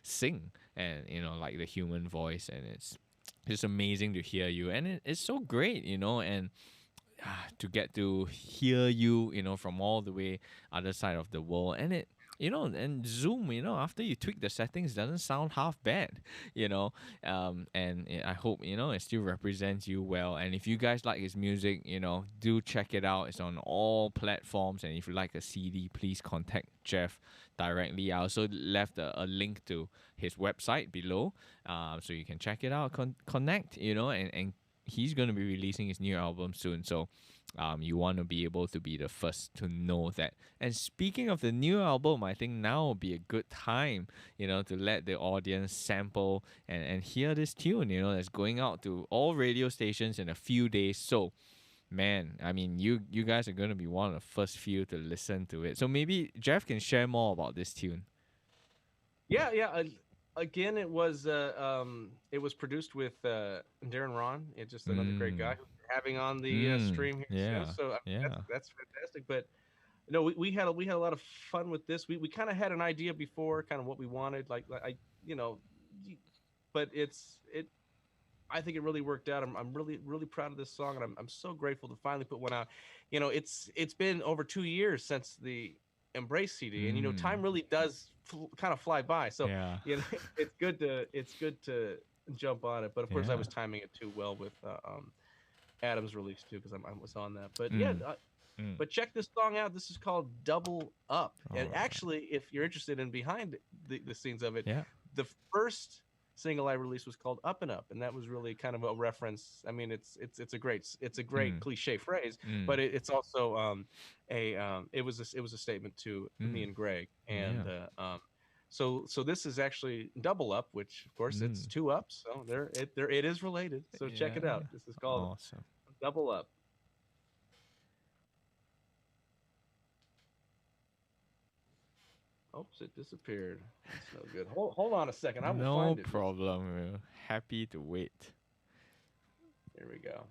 sing and like the human voice, and it's just amazing to hear you, and it's so great, and to get to hear you, from all the way other side of the world. And and Zoom, after you tweak the settings, doesn't sound half bad, and I hope, it still represents you well. And if you guys like his music, do check it out. It's on all platforms. And if you like a CD, please contact Jeff directly. I also left a link to his website below, so you can check it out, connect, and he's going to be releasing his new album soon. So you want to be able to be the first to know that. And speaking of the new album, I think now will be a good time, to let the audience sample and hear this tune, that's going out to all radio stations in a few days. So, man, I mean, you guys are going to be one of the first few to listen to it. So maybe Jeff can share more about this tune. Yeah. Again, it was produced with Darren Ron. It's just another great guy who's having on the stream here Yeah. soon. So I mean, Yeah. that's fantastic. But no, we had a lot of fun with this. We kind of had an idea before, kind of what we wanted. Like but I think it really worked out. I'm really proud of this song, and I'm so grateful to finally put one out. It's been over 2 years since the Embrace CD, and time really does kind of fly by. So Yeah. it's good to jump on it. But of course, I Yeah. was timing it too well with Adam's release too, because I was on that. But but check this song out. This is called Double Up. And Alright. actually, if you're interested in behind the scenes of it, Yeah. the first single I released was called Up and Up, and that was really kind of a reference. I mean, it's a great cliche phrase, but it's also it was a statement to me and Greg, and So this is actually double up, which of course it's Mm. two ups. So there it is related. So check it Yeah. out. This is called Awesome. double up. Oops, it disappeared. That's no good. Hold on a second. I will No find it. problem. We're happy to wait. Here we go.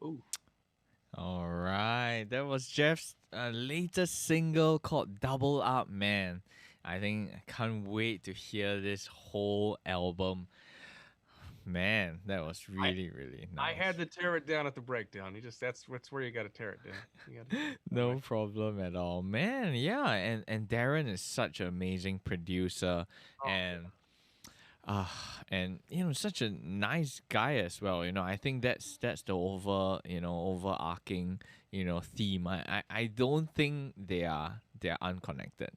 Ooh. All right, that was Jeff's latest single called Double Up, man. I think I can't wait to hear this whole album. Man, that was really, really I nice. had to tear it down at the breakdown. You just that's where you got to tear it down. You gotta, No problem at all, man. Yeah, and Darren is such an amazing producer, Oh, and uh and such a nice guy as well. I think that's the overarching theme. I don't think they're unconnected.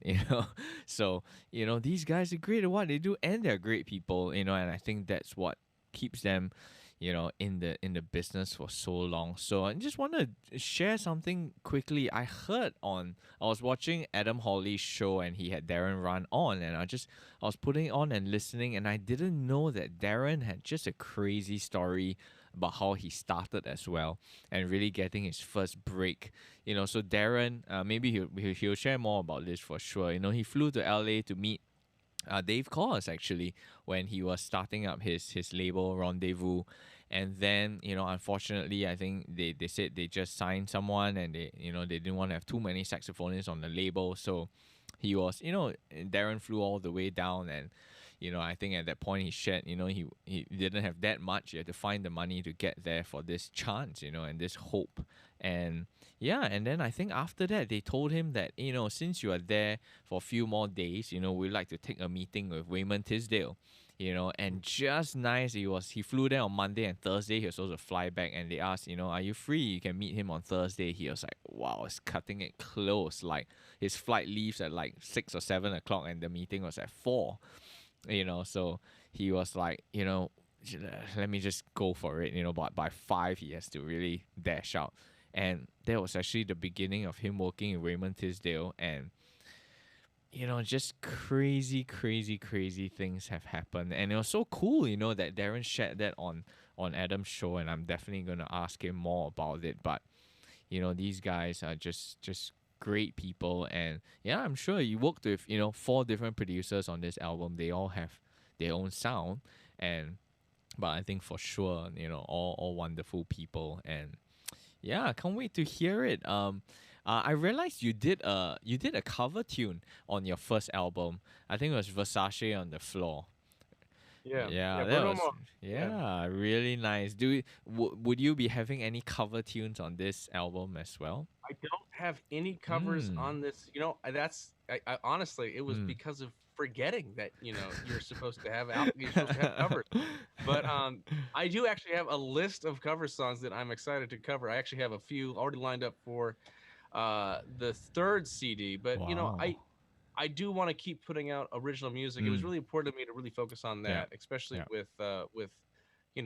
So these guys are great at what they do, and they're great people. And I think that's what keeps them in the business for so long. So I just want to share something quickly. I was watching Adam Hawley's show, and he had Darren run on, and I was putting it on and listening, and I didn't know that Darren had just a crazy story about how he started as well, and really getting his first break. So Darren, maybe he'll share more about this for sure. He flew to LA to meet Dave Koz, actually, when he was starting up his label Rendezvous. And then unfortunately, I think they said they just signed someone, and they didn't want to have too many saxophonists on the label. So he was, Darren flew all the way down, and I think at that point he shared, he didn't have that much. He had to find the money to get there for this chance, and this hope. And yeah, and then I think after that they told him that, since you are there for a few more days, we'd like to take a meeting with Wayman Tisdale. And just nice, he flew there on Monday, and Thursday he was supposed to fly back, and they asked, are you free? You can meet him on Thursday. He was like, wow, it's cutting it close. Like, his flight leaves at like 6 or 7 o'clock, and the meeting was at 4. So he was like, let me just go for it. But by 5 he has to really dash out. And that was actually the beginning of him working in Raymond Tisdale. And just crazy things have happened. And it was so cool, that Darren shared that on on Adam's show, and I'm definitely gonna ask him more about it. But these guys are just great people, and yeah, I'm sure you worked with 4 different producers on this album. They all have their own sound, and but I think for sure, all wonderful people, and yeah, I can't wait to hear it. I realized you did a cover tune on your first album. I think it was Versace on the Floor. Yeah, Yeah, yeah, that Bruno was Mars. Yeah, yeah, really nice. Would you be having any cover tunes on this album as well? I don't have any covers Mm. on this. I honestly, it was Mm. because of forgetting that you're supposed to have you're supposed to have covers. But I do actually have a list of cover songs that I'm excited to cover. I actually have a few already lined up for the third CD. But Wow. I do want to keep putting out original music. It was Mm. really important to me to really focus on Yeah. that, especially Yeah. with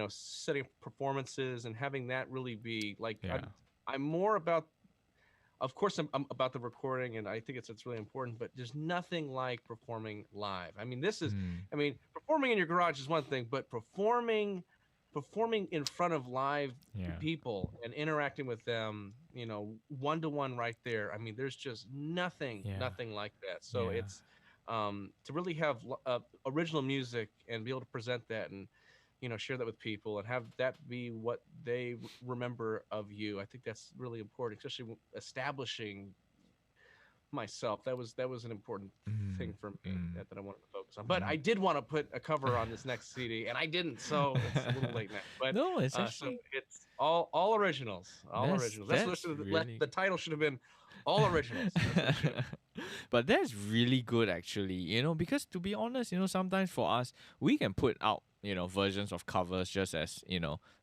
setting performances and having that really be like Yeah. I'm more about, of course, I'm about the recording, and I think it's really important, but there's nothing like performing live. I mean, Mm. performing in your garage is one thing, but performing in front of live Yeah. people and interacting with them, one to one right there. I mean, there's just Yeah. nothing like that. So Yeah. it's to really have original music and be able to present that and share that with people and have that be what they remember of you. I think that's really important, especially establishing myself. That was an important Mm. thing for me Mm. that I wanted to focus on. But I Mm. did want to put a cover on this next CD, and I didn't, so it's a little late now. But No, it's so actually it's all originals, all that's originals. That's what that's really the title should have been, all originals. That's what it should have. but that's really good actually, because to be honest, sometimes for us, we can put out, versions of covers just as,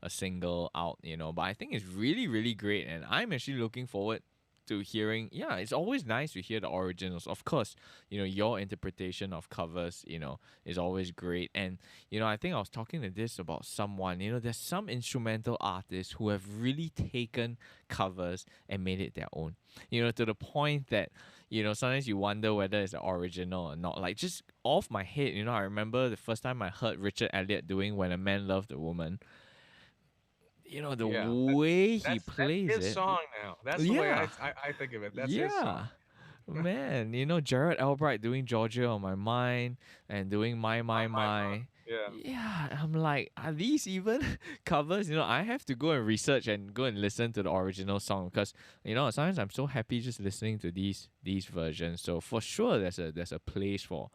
a single out, but I think it's really, really great. And I'm actually looking forward to hearing, yeah, it's always nice to hear the originals. Of course, your interpretation of covers, is always great. And, I think I was talking to this about someone, there's some instrumental artists who have really taken covers and made it their own, to the point that, sometimes you wonder whether it's the original or not. Like, just off my head, I remember the first time I heard Richard Elliot doing When a Man Loved a Woman. The Yeah, way he that's plays his it. song now. That's the way Yeah. I think of it. That's his song. Yeah. Man, Jared Albright doing Georgia on My Mind and doing My. My. Yeah. Yeah, I'm like, are these even covers? I have to go and research and go and listen to the original song because sometimes I'm so happy just listening to these versions. So for sure, there's a place for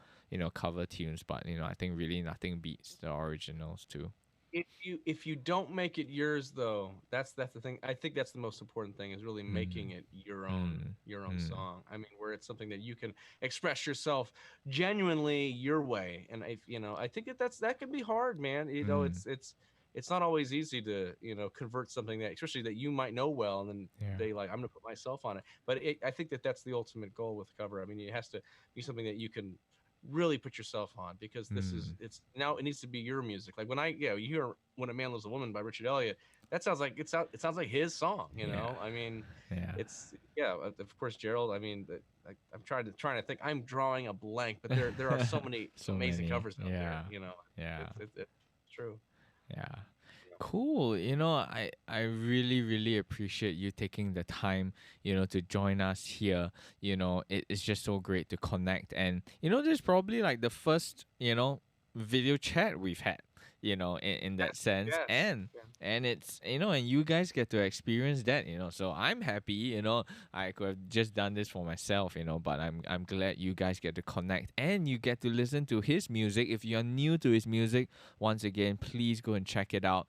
cover tunes, but I think really nothing beats the originals too. If you don't make it yours though, that's the thing. I think that's the most important thing is really making Mm, it mm, your own mm, song. I mean, where it's something that you can express yourself genuinely your way. And if I think that can be hard, man. mm. It's not always easy to convert something that, especially that you might know well, and then Yeah. they like, I'm gonna put myself on it. But I think that's the ultimate goal with the cover. I mean, it has to be something that you can really put yourself on, because Mm, it's now, it needs to be your music. Like when you hear When a Man Loves a Woman by Richard Elliot, that sounds like it sounds like his song, yeah. I mean, Yeah. it's, yeah, of course, Gerald. I mean, I'm trying to think. I'm drawing a blank, but there are so many So amazing many. covers out there. Yeah. Yeah. It's true. Yeah. Cool. I really, really appreciate you taking the time, to join us here. It's just so great to connect. And, this is probably like the first, video chat we've had, in that sense. Yes. And it's, and you guys get to experience that, So I'm happy, I could have just done this for myself, but I'm glad you guys get to connect and you get to listen to his music. If you're new to his music, once again, please go and check it out.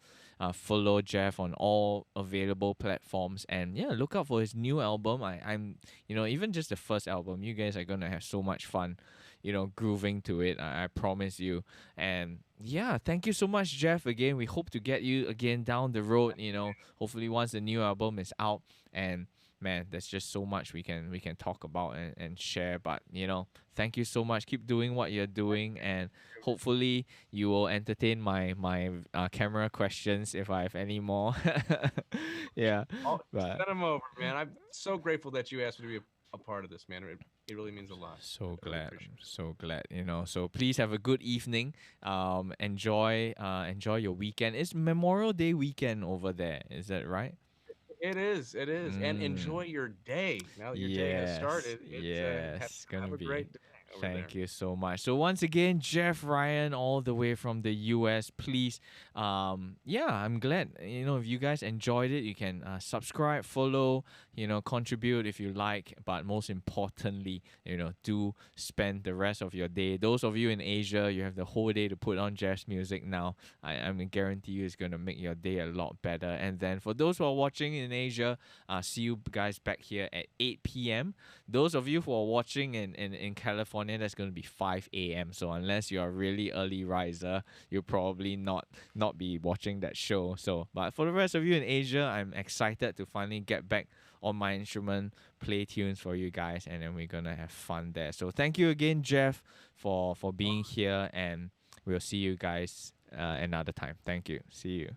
Follow Jeff on all available platforms, and yeah, look out for his new album. I'm even just the first album, you guys are gonna have so much fun, grooving to it. I promise you. And yeah, thank you so much, Jeff. Again, we hope to get you again down the road. Hopefully once the new album is out. And man, there's just so much we can talk about and share. But thank you so much. Keep doing what you're doing, and hopefully you will entertain my camera questions if I have any more. Yeah, Oh, but send them over, man. I'm so grateful that you asked me to be a part of this, man. It really means a lot. So I really glad. I'm appreciate it. so glad. So please have a good evening. Enjoy your weekend. It's Memorial Day weekend over there. Is that right? It is. It is. And Mm. enjoy your day. Now that your day has Yes, started, yes, have gonna a be. great day over there. Thank you so much. So once again, Jeff Ryan, all the way from the US. Please, yeah, I'm glad. If you guys enjoyed it, you can subscribe, follow, contribute if you like. But most importantly, do spend the rest of your day. Those of you in Asia, you have the whole day to put on jazz music now. I guarantee you, it's gonna make your day a lot better. And then for those who are watching in Asia, see you guys back here at 8 p.m. Those of you who are watching in California, that's going to be 5 a.m. So unless you're a really early riser, you'll probably not be watching that show. So, but for the rest of you in Asia, I'm excited to finally get back on my instrument, play tunes for you guys, and then we're gonna have fun there. So thank you again, Jeff, for being here, and we'll see you guys another time. Thank you. See you.